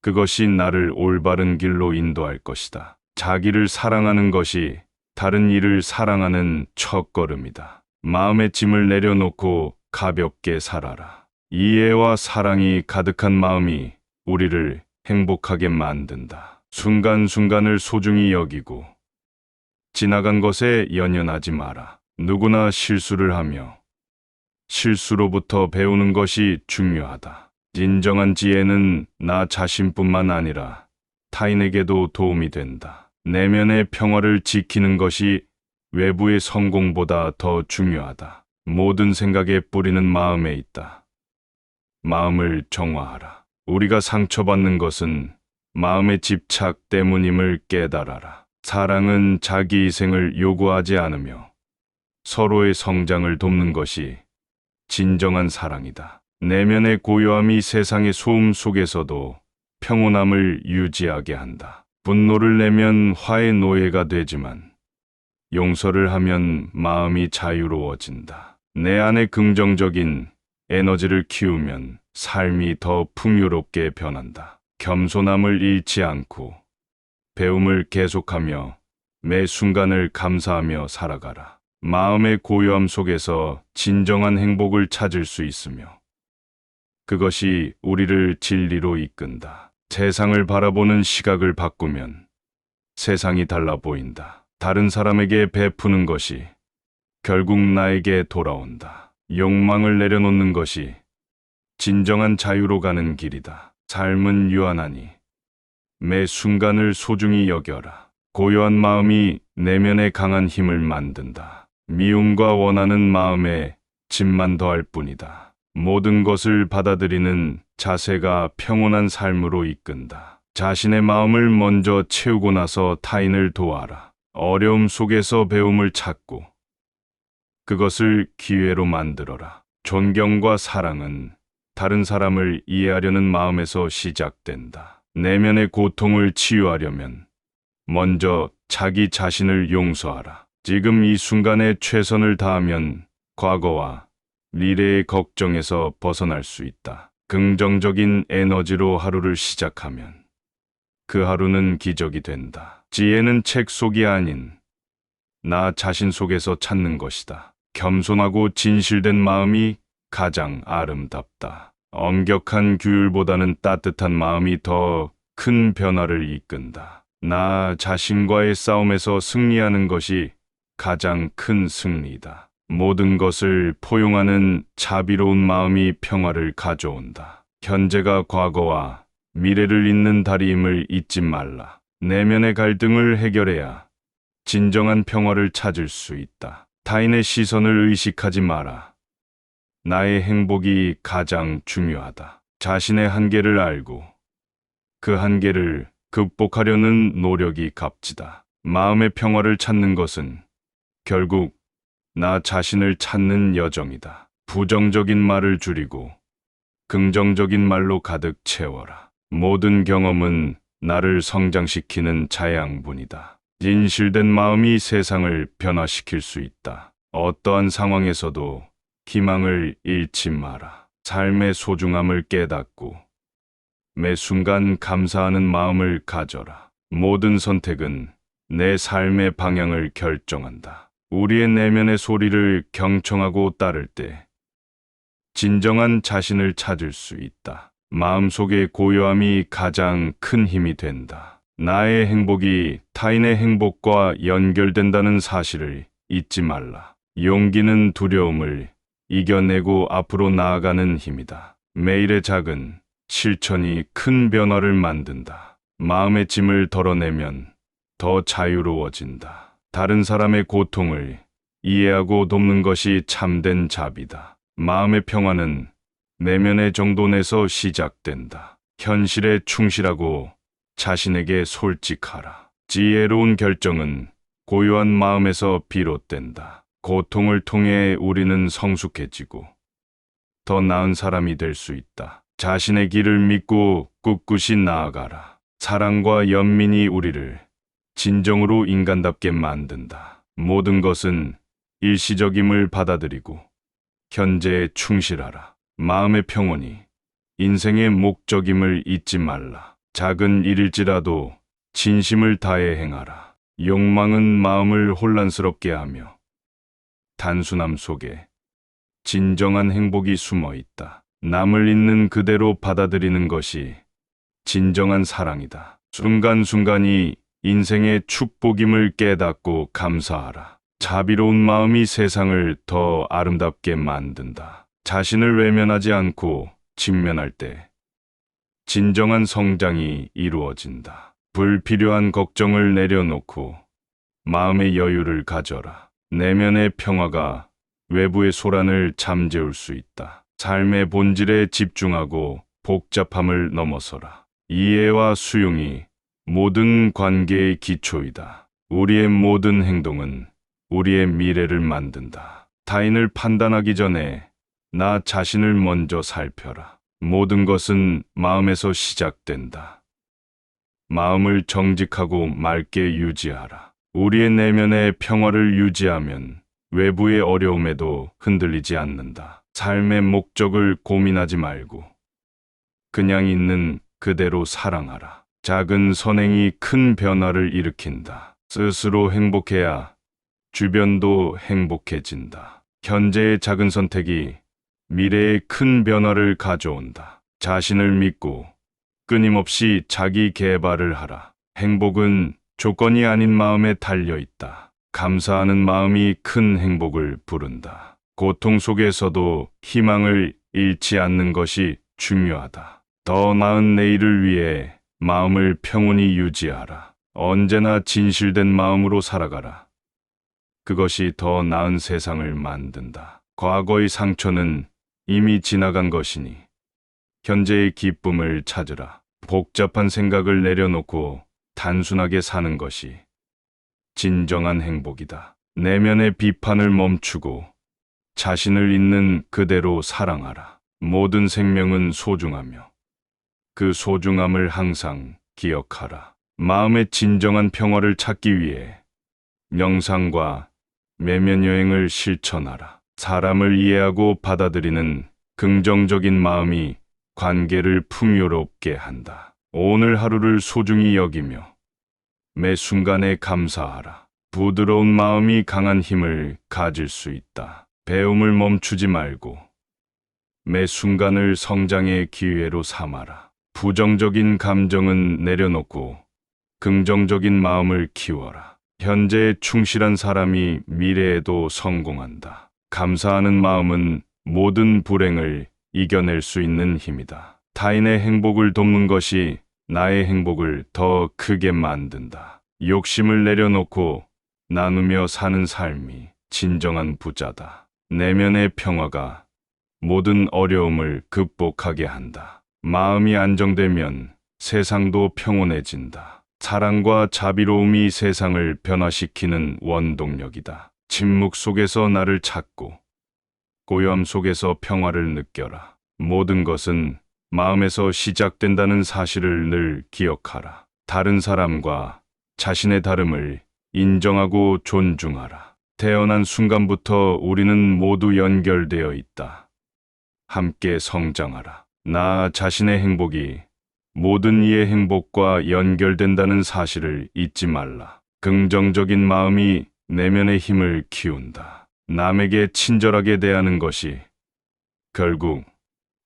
그것이 나를 올바른 길로 인도할 것이다. 자기를 사랑하는 것이 다른 이를 사랑하는 첫걸음이다. 마음의 짐을 내려놓고 가볍게 살아라. 이해와 사랑이 가득한 마음이 우리를 행복하게 만든다. 순간순간을 소중히 여기고 지나간 것에 연연하지 마라. 누구나 실수를 하며 실수로부터 배우는 것이 중요하다. 진정한 지혜는 나 자신뿐만 아니라 타인에게도 도움이 된다. 내면의 평화를 지키는 것이 외부의 성공보다 더 중요하다. 모든 생각의 뿌리는 마음에 있다. 마음을 정화하라. 우리가 상처받는 것은 마음의 집착 때문임을 깨달아라. 사랑은 자기 희생을 요구하지 않으며 서로의 성장을 돕는 것이 진정한 사랑이다. 내면의 고요함이 세상의 소음 속에서도 평온함을 유지하게 한다. 분노를 내면 화의 노예가 되지만 용서를 하면 마음이 자유로워진다. 내 안에 긍정적인 에너지를 키우면 삶이 더 풍요롭게 변한다. 겸손함을 잃지 않고 배움을 계속하며 매 순간을 감사하며 살아가라. 마음의 고요함 속에서 진정한 행복을 찾을 수 있으며 그것이 우리를 진리로 이끈다. 세상을 바라보는 시각을 바꾸면 세상이 달라 보인다. 다른 사람에게 베푸는 것이 결국 나에게 돌아온다. 욕망을 내려놓는 것이 진정한 자유로 가는 길이다. 삶은 유한하니 매 순간을 소중히 여겨라. 고요한 마음이 내면의 강한 힘을 만든다. 미움과 원하는 마음에 짐만 더할 뿐이다. 모든 것을 받아들이는 자세가 평온한 삶으로 이끈다. 자신의 마음을 먼저 채우고 나서 타인을 도와라. 어려움 속에서 배움을 찾고 그것을 기회로 만들어라. 존경과 사랑은 다른 사람을 이해하려는 마음에서 시작된다. 내면의 고통을 치유하려면 먼저 자기 자신을 용서하라. 지금 이 순간에 최선을 다하면 과거와 미래의 걱정에서 벗어날 수 있다. 긍정적인 에너지로 하루를 시작하면 그 하루는 기적이 된다. 지혜는 책 속이 아닌 나 자신 속에서 찾는 것이다. 겸손하고 진실된 마음이 가장 아름답다. 엄격한 규율보다는 따뜻한 마음이 더 큰 변화를 이끈다. 나 자신과의 싸움에서 승리하는 것이 가장 큰 승리다. 모든 것을 포용하는 자비로운 마음이 평화를 가져온다. 현재가 과거와 미래를 잇는 다리임을 잊지 말라. 내면의 갈등을 해결해야 진정한 평화를 찾을 수 있다. 타인의 시선을 의식하지 마라. 나의 행복이 가장 중요하다. 자신의 한계를 알고 그 한계를 극복하려는 노력이 값지다. 마음의 평화를 찾는 것은 결국 나 자신을 찾는 여정이다. 부정적인 말을 줄이고 긍정적인 말로 가득 채워라. 모든 경험은 나를 성장시키는 자양분이다. 진실된 마음이 세상을 변화시킬 수 있다. 어떠한 상황에서도 희망을 잃지 마라. 삶의 소중함을 깨닫고 매 순간 감사하는 마음을 가져라. 모든 선택은 내 삶의 방향을 결정한다. 우리의 내면의 소리를 경청하고 따를 때 진정한 자신을 찾을 수 있다. 마음속의 고요함이 가장 큰 힘이 된다. 나의 행복이 타인의 행복과 연결된다는 사실을 잊지 말라. 용기는 두려움을 이겨내고 앞으로 나아가는 힘이다. 매일의 작은 실천이 큰 변화를 만든다. 마음의 짐을 덜어내면 더 자유로워진다. 다른 사람의 고통을 이해하고 돕는 것이 참된 자비다. 마음의 평화는 내면의 정돈에서 시작된다. 현실에 충실하고 자신에게 솔직하라. 지혜로운 결정은 고요한 마음에서 비롯된다. 고통을 통해 우리는 성숙해지고 더 나은 사람이 될 수 있다. 자신의 길을 믿고 꿋꿋이 나아가라. 사랑과 연민이 우리를 진정으로 인간답게 만든다. 모든 것은 일시적임을 받아들이고 현재에 충실하라. 마음의 평온이 인생의 목적임을 잊지 말라. 작은 일일지라도 진심을 다해 행하라. 욕망은 마음을 혼란스럽게 하며 단순함 속에 진정한 행복이 숨어 있다. 남을 있는 그대로 받아들이는 것이 진정한 사랑이다. 순간순간이 인생의 축복임을 깨닫고 감사하라. 자비로운 마음이 세상을 더 아름답게 만든다. 자신을 외면하지 않고 직면할 때 진정한 성장이 이루어진다. 불필요한 걱정을 내려놓고 마음의 여유를 가져라. 내면의 평화가 외부의 소란을 잠재울 수 있다. 삶의 본질에 집중하고 복잡함을 넘어서라. 이해와 수용이 모든 관계의 기초이다. 우리의 모든 행동은 우리의 미래를 만든다. 타인을 판단하기 전에 나 자신을 먼저 살펴라. 모든 것은 마음에서 시작된다. 마음을 정직하고 맑게 유지하라. 우리의 내면의 평화를 유지하면 외부의 어려움에도 흔들리지 않는다. 삶의 목적을 고민하지 말고 그냥 있는 그대로 사랑하라. 작은 선행이 큰 변화를 일으킨다. 스스로 행복해야 주변도 행복해진다. 현재의 작은 선택이 미래의 큰 변화를 가져온다. 자신을 믿고 끊임없이 자기 개발을 하라. 행복은 조건이 아닌 마음에 달려 있다. 감사하는 마음이 큰 행복을 부른다. 고통 속에서도 희망을 잃지 않는 것이 중요하다. 더 나은 내일을 위해 마음을 평온히 유지하라. 언제나 진실된 마음으로 살아가라. 그것이 더 나은 세상을 만든다. 과거의 상처는 이미 지나간 것이니 현재의 기쁨을 찾으라. 복잡한 생각을 내려놓고 단순하게 사는 것이 진정한 행복이다. 내면의 비판을 멈추고 자신을 있는 그대로 사랑하라. 모든 생명은 소중하며 그 소중함을 항상 기억하라. 마음의 진정한 평화를 찾기 위해 명상과 내면 여행을 실천하라. 사람을 이해하고 받아들이는 긍정적인 마음이 관계를 풍요롭게 한다. 오늘 하루를 소중히 여기며 매 순간에 감사하라. 부드러운 마음이 강한 힘을 가질 수 있다. 배움을 멈추지 말고 매 순간을 성장의 기회로 삼아라. 부정적인 감정은 내려놓고 긍정적인 마음을 키워라. 현재에 충실한 사람이 미래에도 성공한다. 감사하는 마음은 모든 불행을 이겨낼 수 있는 힘이다. 타인의 행복을 돕는 것이 나의 행복을 더 크게 만든다. 욕심을 내려놓고 나누며 사는 삶이 진정한 부자다. 내면의 평화가 모든 어려움을 극복하게 한다. 마음이 안정되면 세상도 평온해진다. 사랑과 자비로움이 세상을 변화시키는 원동력이다. 침묵 속에서 나를 찾고 고요함 속에서 평화를 느껴라. 모든 것은 마음에서 시작된다는 사실을 늘 기억하라. 다른 사람과 자신의 다름을 인정하고 존중하라. 태어난 순간부터 우리는 모두 연결되어 있다. 함께 성장하라. 나 자신의 행복이 모든 이의 행복과 연결된다는 사실을 잊지 말라. 긍정적인 마음이 내면의 힘을 키운다. 남에게 친절하게 대하는 것이 결국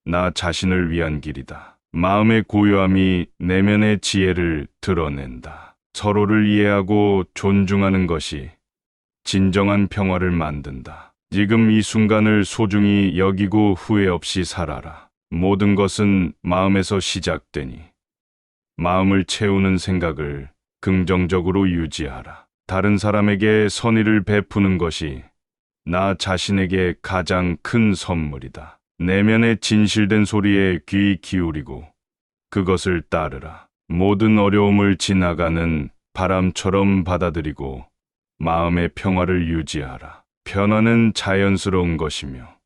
나 자신을 위한 길이다. 마음의 고요함이 내면의 지혜를 드러낸다. 서로를 이해하고 존중하는 것이 진정한 평화를 만든다. 지금 이 순간을 소중히 여기고 후회 없이 살아라. 모든 것은 마음에서 시작되니 마음을 채우는 생각을 긍정적으로 유지하라. 다른 사람에게 선의를 베푸는 것이 나 자신에게 가장 큰 선물이다. 내면의 진실된 소리에 귀 기울이고 그것을 따르라. 모든 어려움을 지나가는 바람처럼 받아들이고 마음의 평화를 유지하라. 변화는 자연스러운 것이며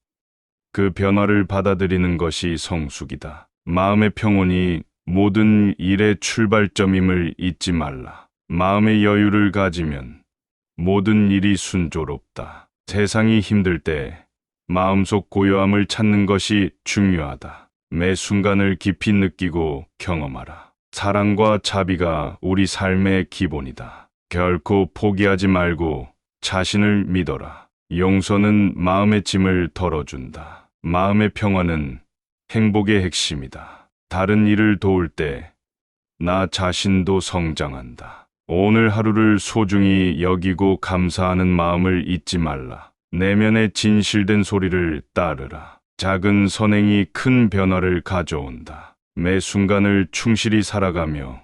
그 변화를 받아들이는 것이 성숙이다. 마음의 평온이 모든 일의 출발점임을 잊지 말라. 마음의 여유를 가지면 모든 일이 순조롭다. 세상이 힘들 때 마음속 고요함을 찾는 것이 중요하다. 매 순간을 깊이 느끼고 경험하라. 사랑과 자비가 우리 삶의 기본이다. 결코 포기하지 말고 자신을 믿어라. 용서는 마음의 짐을 덜어준다. 마음의 평화는 행복의 핵심이다. 다른 이를 도울 때 나 자신도 성장한다. 오늘 하루를 소중히 여기고 감사하는 마음을 잊지 말라. 내면의 진실된 소리를 따르라. 작은 선행이 큰 변화를 가져온다. 매 순간을 충실히 살아가며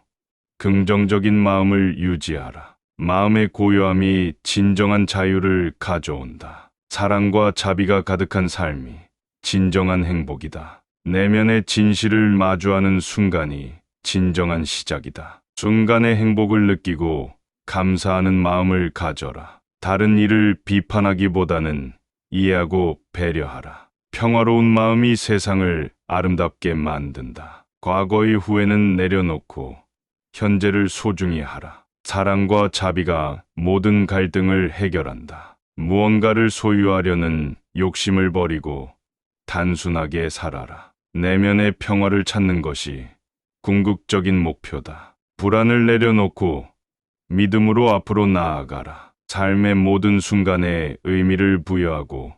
긍정적인 마음을 유지하라. 마음의 고요함이 진정한 자유를 가져온다. 사랑과 자비가 가득한 삶이 진정한 행복이다. 내면의 진실을 마주하는 순간이 진정한 시작이다. 순간의 행복을 느끼고 감사하는 마음을 가져라. 다른 이를 비판하기보다는 이해하고 배려하라. 평화로운 마음이 세상을 아름답게 만든다. 과거의 후회는 내려놓고 현재를 소중히 하라. 사랑과 자비가 모든 갈등을 해결한다. 무언가를 소유하려는 욕심을 버리고 단순하게 살아라. 내면의 평화를 찾는 것이 궁극적인 목표다. 불안을 내려놓고 믿음으로 앞으로 나아가라. 삶의 모든 순간에 의미를 부여하고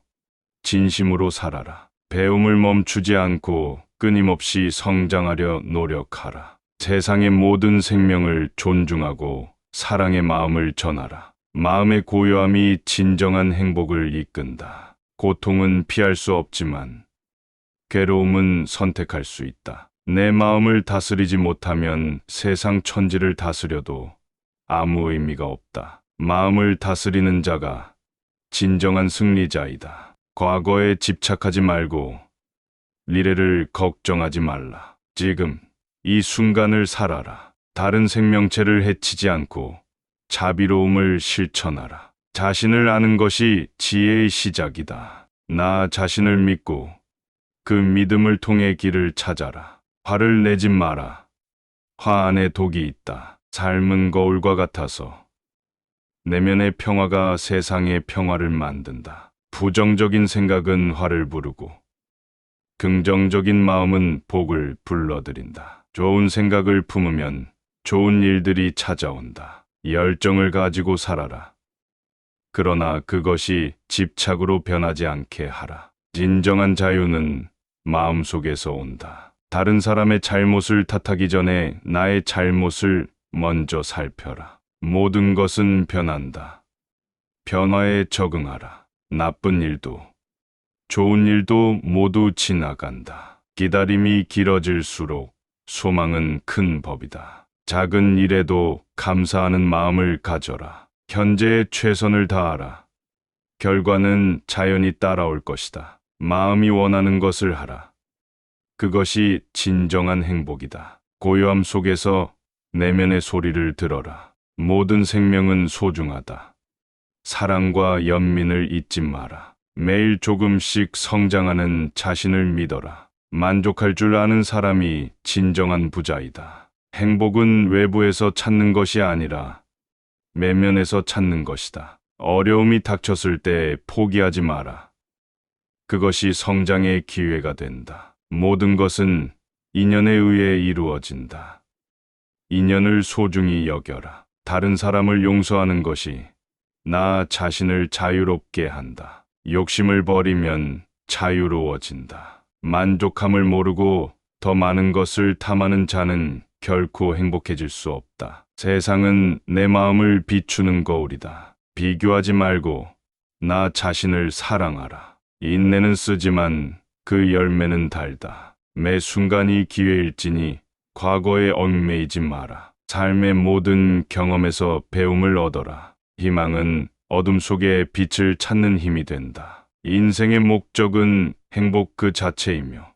진심으로 살아라. 배움을 멈추지 않고 끊임없이 성장하려 노력하라. 세상의 모든 생명을 존중하고 사랑의 마음을 전하라. 마음의 고요함이 진정한 행복을 이끈다. 고통은 피할 수 없지만 괴로움은 선택할 수 있다. 내 마음을 다스리지 못하면 세상 천지를 다스려도 아무 의미가 없다. 마음을 다스리는 자가 진정한 승리자이다. 과거에 집착하지 말고 미래를 걱정하지 말라. 지금 이 순간을 살아라. 다른 생명체를 해치지 않고 자비로움을 실천하라. 자신을 아는 것이 지혜의 시작이다. 나 자신을 믿고 그 믿음을 통해 길을 찾아라. 화를 내지 마라. 화 안에 독이 있다. 삶은 거울과 같아서 내면의 평화가 세상의 평화를 만든다. 부정적인 생각은 화를 부르고 긍정적인 마음은 복을 불러들인다. 좋은 생각을 품으면 좋은 일들이 찾아온다. 열정을 가지고 살아라. 그러나 그것이 집착으로 변하지 않게 하라. 진정한 자유는 마음속에서 온다. 다른 사람의 잘못을 탓하기 전에 나의 잘못을 먼저 살펴라. 모든 것은 변한다. 변화에 적응하라. 나쁜 일도 좋은 일도 모두 지나간다. 기다림이 길어질수록 소망은 큰 법이다. 작은 일에도 감사하는 마음을 가져라. 현재에 최선을 다하라. 결과는 자연히 따라올 것이다. 마음이 원하는 것을 하라. 그것이 진정한 행복이다. 고요함 속에서 내면의 소리를 들어라. 모든 생명은 소중하다. 사랑과 연민을 잊지 마라. 매일 조금씩 성장하는 자신을 믿어라. 만족할 줄 아는 사람이 진정한 부자이다. 행복은 외부에서 찾는 것이 아니라 내면에서 찾는 것이다. 어려움이 닥쳤을 때 포기하지 마라. 그것이 성장의 기회가 된다. 모든 것은 인연에 의해 이루어진다. 인연을 소중히 여겨라. 다른 사람을 용서하는 것이 나 자신을 자유롭게 한다. 욕심을 버리면 자유로워진다. 만족함을 모르고 더 많은 것을 탐하는 자는 결코 행복해질 수 없다. 세상은 내 마음을 비추는 거울이다. 비교하지 말고 나 자신을 사랑하라. 인내는 쓰지만 그 열매는 달다. 매 순간이 기회일지니 과거에 얽매이지 마라. 삶의 모든 경험에서 배움을 얻어라. 희망은 어둠 속에 빛을 찾는 힘이 된다. 인생의 목적은 행복 그 자체이며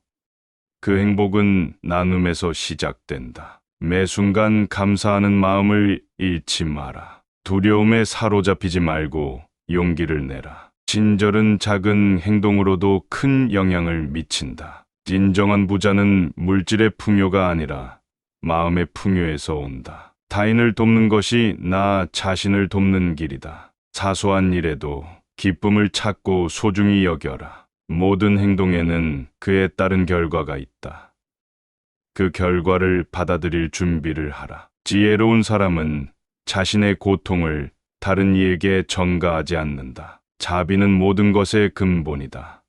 그 행복은 나눔에서 시작된다. 매 순간 감사하는 마음을 잃지 마라. 두려움에 사로잡히지 말고 용기를 내라. 친절은 작은 행동으로도 큰 영향을 미친다. 진정한 부자는 물질의 풍요가 아니라 마음의 풍요에서 온다. 타인을 돕는 것이 나 자신을 돕는 길이다. 사소한 일에도 기쁨을 찾고 소중히 여겨라. 모든 행동에는 그에 따른 결과가 있다. 그 결과를 받아들일 준비를 하라. 지혜로운 사람은 자신의 고통을 다른 이에게 전가하지 않는다. 자비는 모든 것의 근본이다.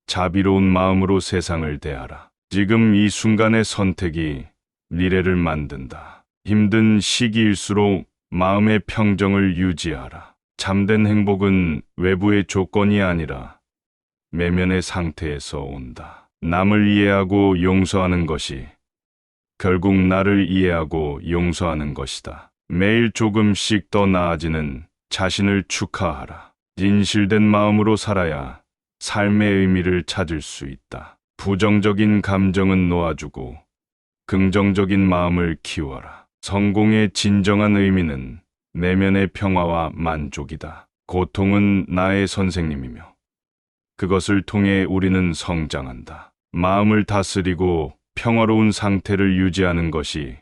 자비로운 마음으로 세상을 대하라. 지금 이 순간의 선택이 미래를 만든다. 힘든 시기일수록 마음의 평정을 유지하라. 참된 행복은 외부의 조건이 아니라 내면의 상태에서 온다. 남을 이해하고 용서하는 것이 결국 나를 이해하고 용서하는 것이다. 매일 조금씩 더 나아지는 자신을 축하하라. 진실된 마음으로 살아야 삶의 의미를 찾을 수 있다. 부정적인 감정은 놓아주고 긍정적인 마음을 키워라. 성공의 진정한 의미는 내면의 평화와 만족이다. 고통은 나의 선생님이며 그것을 통해 우리는 성장한다. 마음을 다스리고 평화로운 상태를 유지하는 것이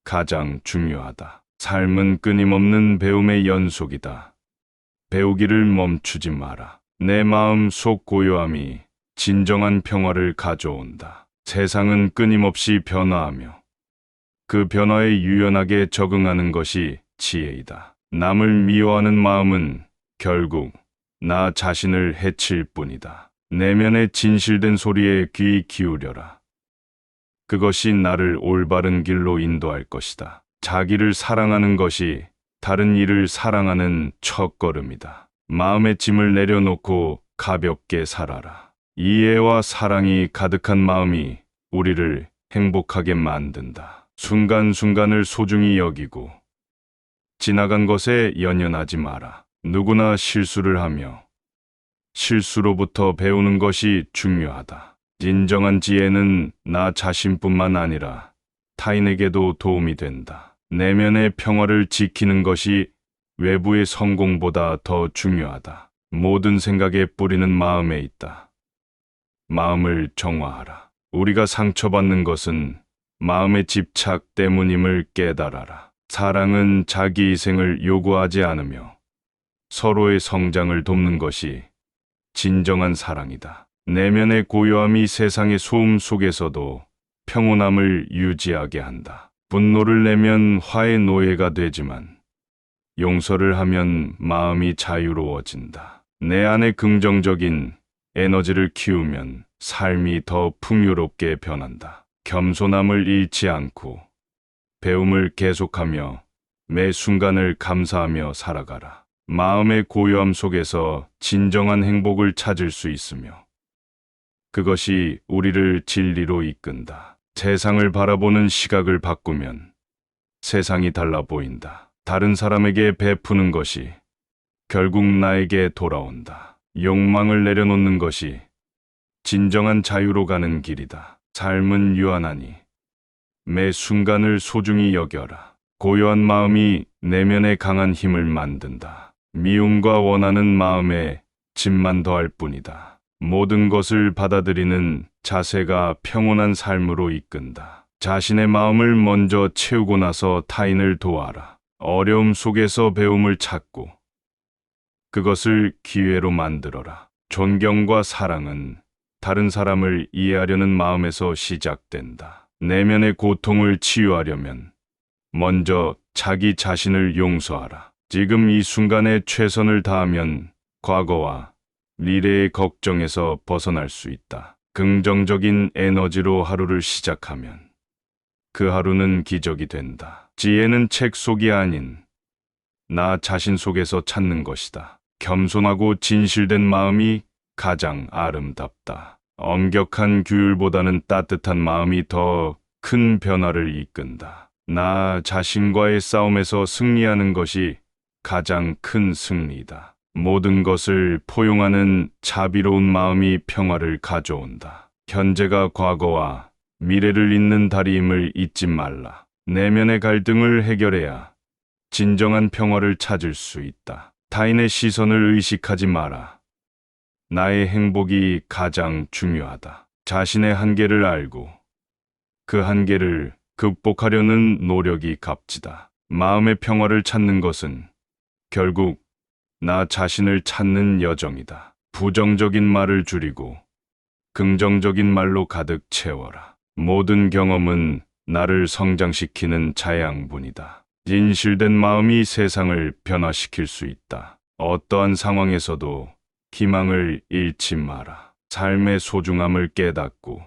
가장 중요하다. 삶은 끊임없는 배움의 연속이다. 배우기를 멈추지 마라. 내 마음 속 고요함이 진정한 평화를 가져온다. 세상은 끊임없이 변화하며 그 변화에 유연하게 적응하는 것이 지혜이다. 남을 미워하는 마음은 결국 나 자신을 해칠 뿐이다. 내면의 진실된 소리에 귀 기울여라. 그것이 나를 올바른 길로 인도할 것이다. 자기를 사랑하는 것이 다른 이를 사랑하는 첫걸음이다. 마음의 짐을 내려놓고 가볍게 살아라. 이해와 사랑이 가득한 마음이 우리를 행복하게 만든다. 순간순간을 소중히 여기고 지나간 것에 연연하지 마라. 누구나 실수를 하며 실수로부터 배우는 것이 중요하다. 진정한 지혜는 나 자신뿐만 아니라 타인에게도 도움이 된다. 내면의 평화를 지키는 것이 외부의 성공보다 더 중요하다. 모든 생각의 뿌리는 마음에 있다. 마음을 정화하라. 우리가 상처받는 것은 마음의 집착 때문임을 깨달아라. 사랑은 자기 희생을 요구하지 않으며 서로의 성장을 돕는 것이 진정한 사랑이다. 내면의 고요함이 세상의 소음 속에서도 평온함을 유지하게 한다. 분노를 내면 화의 노예가 되지만 용서를 하면 마음이 자유로워진다. 내 안에 긍정적인 에너지를 키우면 삶이 더 풍요롭게 변한다. 겸손함을 잃지 않고 배움을 계속하며 매 순간을 감사하며 살아가라. 마음의 고요함 속에서 진정한 행복을 찾을 수 있으며 그것이 우리를 진리로 이끈다. 세상을 바라보는 시각을 바꾸면 세상이 달라 보인다. 다른 사람에게 베푸는 것이 결국 나에게 돌아온다. 욕망을 내려놓는 것이 진정한 자유로 가는 길이다. 삶은 유한하니 매 순간을 소중히 여겨라. 고요한 마음이 내면의 강한 힘을 만든다. 미움과 원하는 마음에 짐만 더할 뿐이다. 모든 것을 받아들이는 자세가 평온한 삶으로 이끈다. 자신의 마음을 먼저 채우고 나서 타인을 도와라. 어려움 속에서 배움을 찾고 그것을 기회로 만들어라. 존경과 사랑은 다른 사람을 이해하려는 마음에서 시작된다. 내면의 고통을 치유하려면 먼저 자기 자신을 용서하라. 지금 이 순간에 최선을 다하면 과거와 미래의 걱정에서 벗어날 수 있다. 긍정적인 에너지로 하루를 시작하면 그 하루는 기적이 된다. 지혜는 책 속이 아닌 나 자신 속에서 찾는 것이다. 겸손하고 진실된 마음이 가장 아름답다. 엄격한 규율보다는 따뜻한 마음이 더 큰 변화를 이끈다. 나 자신과의 싸움에서 승리하는 것이 가장 큰 승리다. 모든 것을 포용하는 자비로운 마음이 평화를 가져온다. 현재가 과거와 미래를 잇는 다리임을 잊지 말라. 내면의 갈등을 해결해야 진정한 평화를 찾을 수 있다. 타인의 시선을 의식하지 마라. 나의 행복이 가장 중요하다. 자신의 한계를 알고 그 한계를 극복하려는 노력이 값지다. 마음의 평화를 찾는 것은 결국 나 자신을 찾는 여정이다. 부정적인 말을 줄이고 긍정적인 말로 가득 채워라. 모든 경험은 나를 성장시키는 자양분이다. 진실된 마음이 세상을 변화시킬 수 있다. 어떠한 상황에서도 희망을 잃지 마라. 삶의 소중함을 깨닫고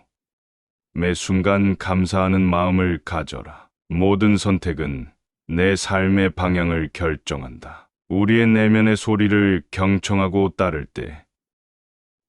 매 순간 감사하는 마음을 가져라. 모든 선택은 내 삶의 방향을 결정한다. 우리의 내면의 소리를 경청하고 따를 때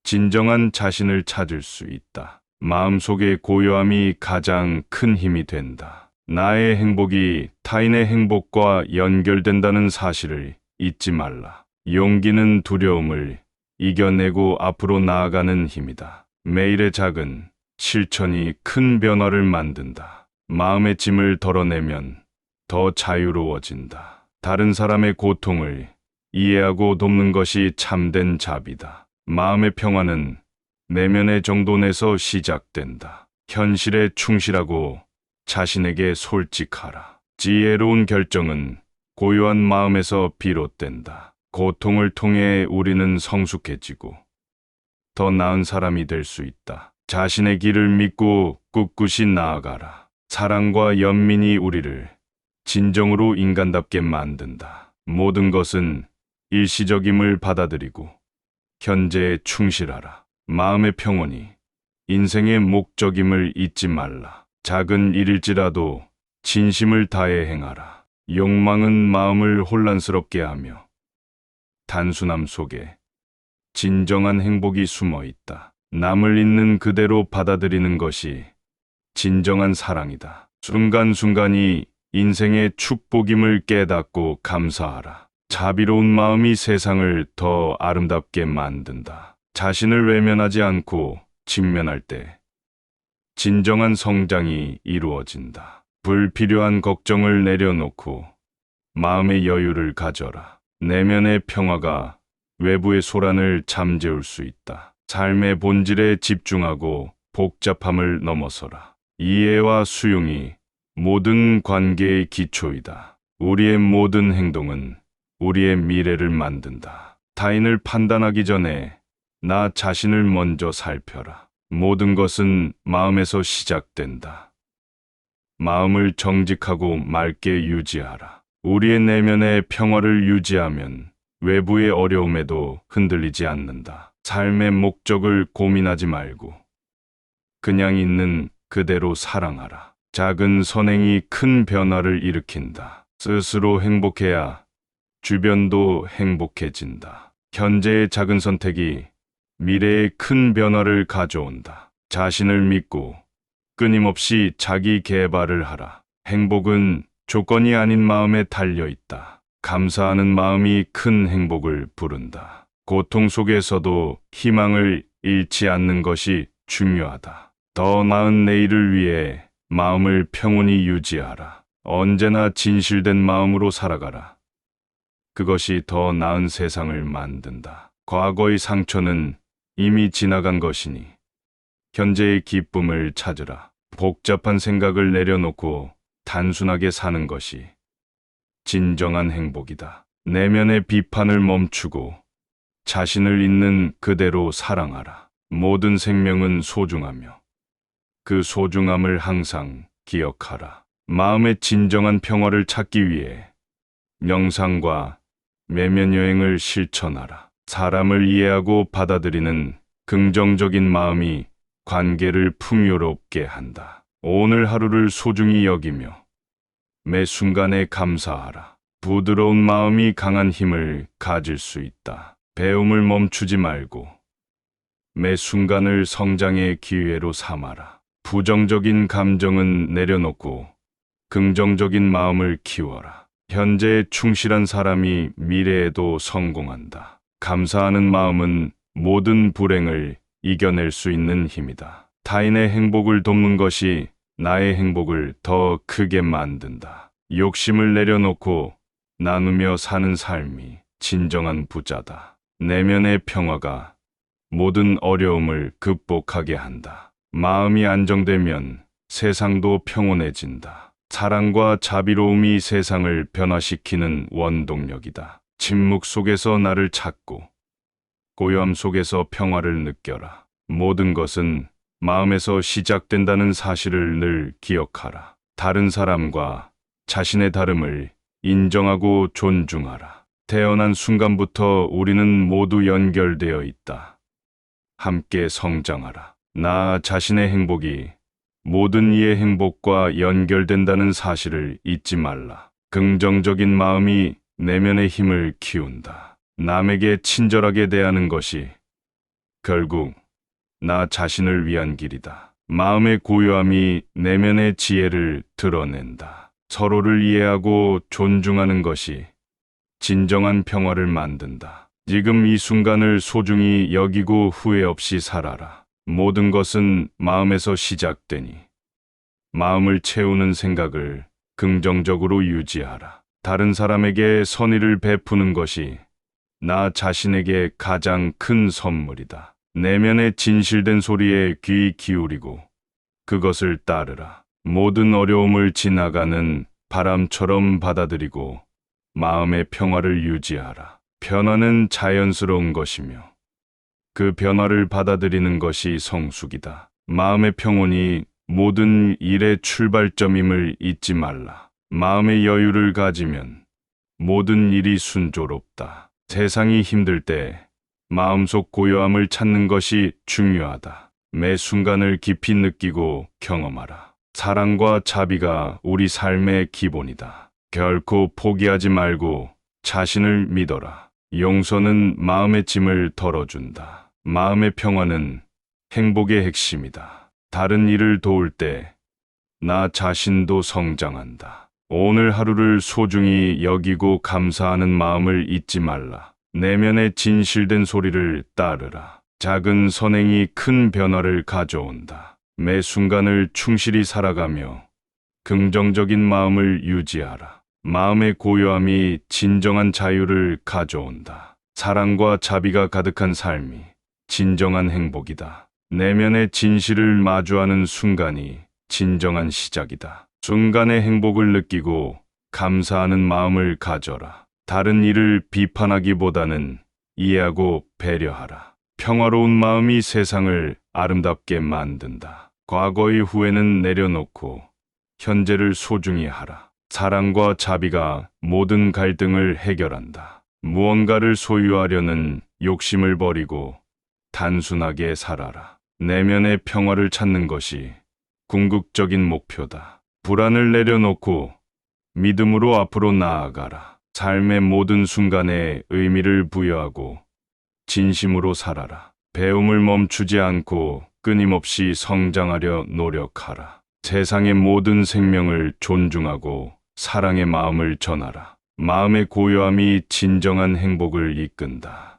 진정한 자신을 찾을 수 있다. 마음속의 고요함이 가장 큰 힘이 된다. 나의 행복이 타인의 행복과 연결된다는 사실을 잊지 말라. 용기는 두려움을 이겨내고 앞으로 나아가는 힘이다. 매일의 작은 실천이 큰 변화를 만든다. 마음의 짐을 덜어내면 더 자유로워진다. 다른 사람의 고통을 이해하고 돕는 것이 참된 자비다. 마음의 평화는 내면의 정돈에서 시작된다. 현실에 충실하고 자신에게 솔직하라. 지혜로운 결정은 고요한 마음에서 비롯된다. 고통을 통해 우리는 성숙해지고 더 나은 사람이 될 수 있다. 자신의 길을 믿고 꿋꿋이 나아가라. 사랑과 연민이 우리를 진정으로 인간답게 만든다. 모든 것은 일시적임을 받아들이고 현재에 충실하라. 마음의 평온이 인생의 목적임을 잊지 말라. 작은 일일지라도 진심을 다해 행하라. 욕망은 마음을 혼란스럽게 하며 단순함 속에 진정한 행복이 숨어 있다. 남을 있는 그대로 받아들이는 것이 진정한 사랑이다. 순간순간이 인생의 축복임을 깨닫고 감사하라. 자비로운 마음이 세상을 더 아름답게 만든다. 자신을 외면하지 않고 직면할 때 진정한 성장이 이루어진다. 불필요한 걱정을 내려놓고 마음의 여유를 가져라. 내면의 평화가 외부의 소란을 잠재울 수 있다. 삶의 본질에 집중하고 복잡함을 넘어서라. 이해와 수용이 모든 관계의 기초이다. 우리의 모든 행동은 우리의 미래를 만든다. 타인을 판단하기 전에 나 자신을 먼저 살펴라. 모든 것은 마음에서 시작된다. 마음을 정직하고 맑게 유지하라. 우리의 내면의 평화를 유지하면 외부의 어려움에도 흔들리지 않는다. 삶의 목적을 고민하지 말고 그냥 있는 그대로 사랑하라. 작은 선행이 큰 변화를 일으킨다. 스스로 행복해야 주변도 행복해진다. 현재의 작은 선택이 미래의 큰 변화를 가져온다. 자신을 믿고 끊임없이 자기 개발을 하라. 행복은 조건이 아닌 마음에 달려 있다. 감사하는 마음이 큰 행복을 부른다. 고통 속에서도 희망을 잃지 않는 것이 중요하다. 더 나은 내일을 위해 마음을 평온히 유지하라. 언제나 진실된 마음으로 살아가라. 그것이 더 나은 세상을 만든다. 과거의 상처는 이미 지나간 것이니 현재의 기쁨을 찾으라. 복잡한 생각을 내려놓고 단순하게 사는 것이 진정한 행복이다. 내면의 비판을 멈추고 자신을 있는 그대로 사랑하라. 모든 생명은 소중하며 그 소중함을 항상 기억하라. 마음의 진정한 평화를 찾기 위해 명상과 내면 여행을 실천하라. 사람을 이해하고 받아들이는 긍정적인 마음이 관계를 풍요롭게 한다. 오늘 하루를 소중히 여기며 매 순간에 감사하라. 부드러운 마음이 강한 힘을 가질 수 있다. 배움을 멈추지 말고 매 순간을 성장의 기회로 삼아라. 부정적인 감정은 내려놓고 긍정적인 마음을 키워라. 현재에 충실한 사람이 미래에도 성공한다. 감사하는 마음은 모든 불행을 이겨낼 수 있는 힘이다. 타인의 행복을 돕는 것이 나의 행복을 더 크게 만든다. 욕심을 내려놓고 나누며 사는 삶이 진정한 부자다. 내면의 평화가 모든 어려움을 극복하게 한다. 마음이 안정되면 세상도 평온해진다. 사랑과 자비로움이 세상을 변화시키는 원동력이다. 침묵 속에서 나를 찾고 고요함 속에서 평화를 느껴라. 모든 것은 마음에서 시작된다는 사실을 늘 기억하라. 다른 사람과 자신의 다름을 인정하고 존중하라. 태어난 순간부터 우리는 모두 연결되어 있다. 함께 성장하라. 나 자신의 행복이 모든 이의 행복과 연결된다는 사실을 잊지 말라. 긍정적인 마음이 내면의 힘을 키운다. 남에게 친절하게 대하는 것이 결국 나 자신을 위한 길이다. 마음의 고요함이 내면의 지혜를 드러낸다. 서로를 이해하고 존중하는 것이 진정한 평화를 만든다. 지금 이 순간을 소중히 여기고 후회 없이 살아라. 모든 것은 마음에서 시작되니 마음을 채우는 생각을 긍정적으로 유지하라. 다른 사람에게 선의를 베푸는 것이 나 자신에게 가장 큰 선물이다. 내면의 진실된 소리에 귀 기울이고 그것을 따르라. 모든 어려움을 지나가는 바람처럼 받아들이고 마음의 평화를 유지하라. 변화는 자연스러운 것이며 그 변화를 받아들이는 것이 성숙이다. 마음의 평온이 모든 일의 출발점임을 잊지 말라. 마음의 여유를 가지면 모든 일이 순조롭다. 세상이 힘들 때 마음속 고요함을 찾는 것이 중요하다. 매 순간을 깊이 느끼고 경험하라. 사랑과 자비가 우리 삶의 기본이다. 결코 포기하지 말고 자신을 믿어라. 용서는 마음의 짐을 덜어준다. 마음의 평화는 행복의 핵심이다. 다른 이를 도울 때 나 자신도 성장한다. 오늘 하루를 소중히 여기고 감사하는 마음을 잊지 말라. 내면의 진실된 소리를 따르라. 작은 선행이 큰 변화를 가져온다. 매 순간을 충실히 살아가며 긍정적인 마음을 유지하라. 마음의 고요함이 진정한 자유를 가져온다. 사랑과 자비가 가득한 삶이 진정한 행복이다. 내면의 진실을 마주하는 순간이 진정한 시작이다. 순간의 행복을 느끼고 감사하는 마음을 가져라. 다른 이를 비판하기보다는 이해하고 배려하라. 평화로운 마음이 세상을 아름답게 만든다. 과거의 후회는 내려놓고 현재를 소중히 하라. 사랑과 자비가 모든 갈등을 해결한다. 무언가를 소유하려는 욕심을 버리고 단순하게 살아라. 내면의 평화를 찾는 것이 궁극적인 목표다. 불안을 내려놓고 믿음으로 앞으로 나아가라. 삶의 모든 순간에 의미를 부여하고 진심으로 살아라. 배움을 멈추지 않고 끊임없이 성장하려 노력하라. 세상의 모든 생명을 존중하고 사랑의 마음을 전하라. 마음의 고요함이 진정한 행복을 이끈다.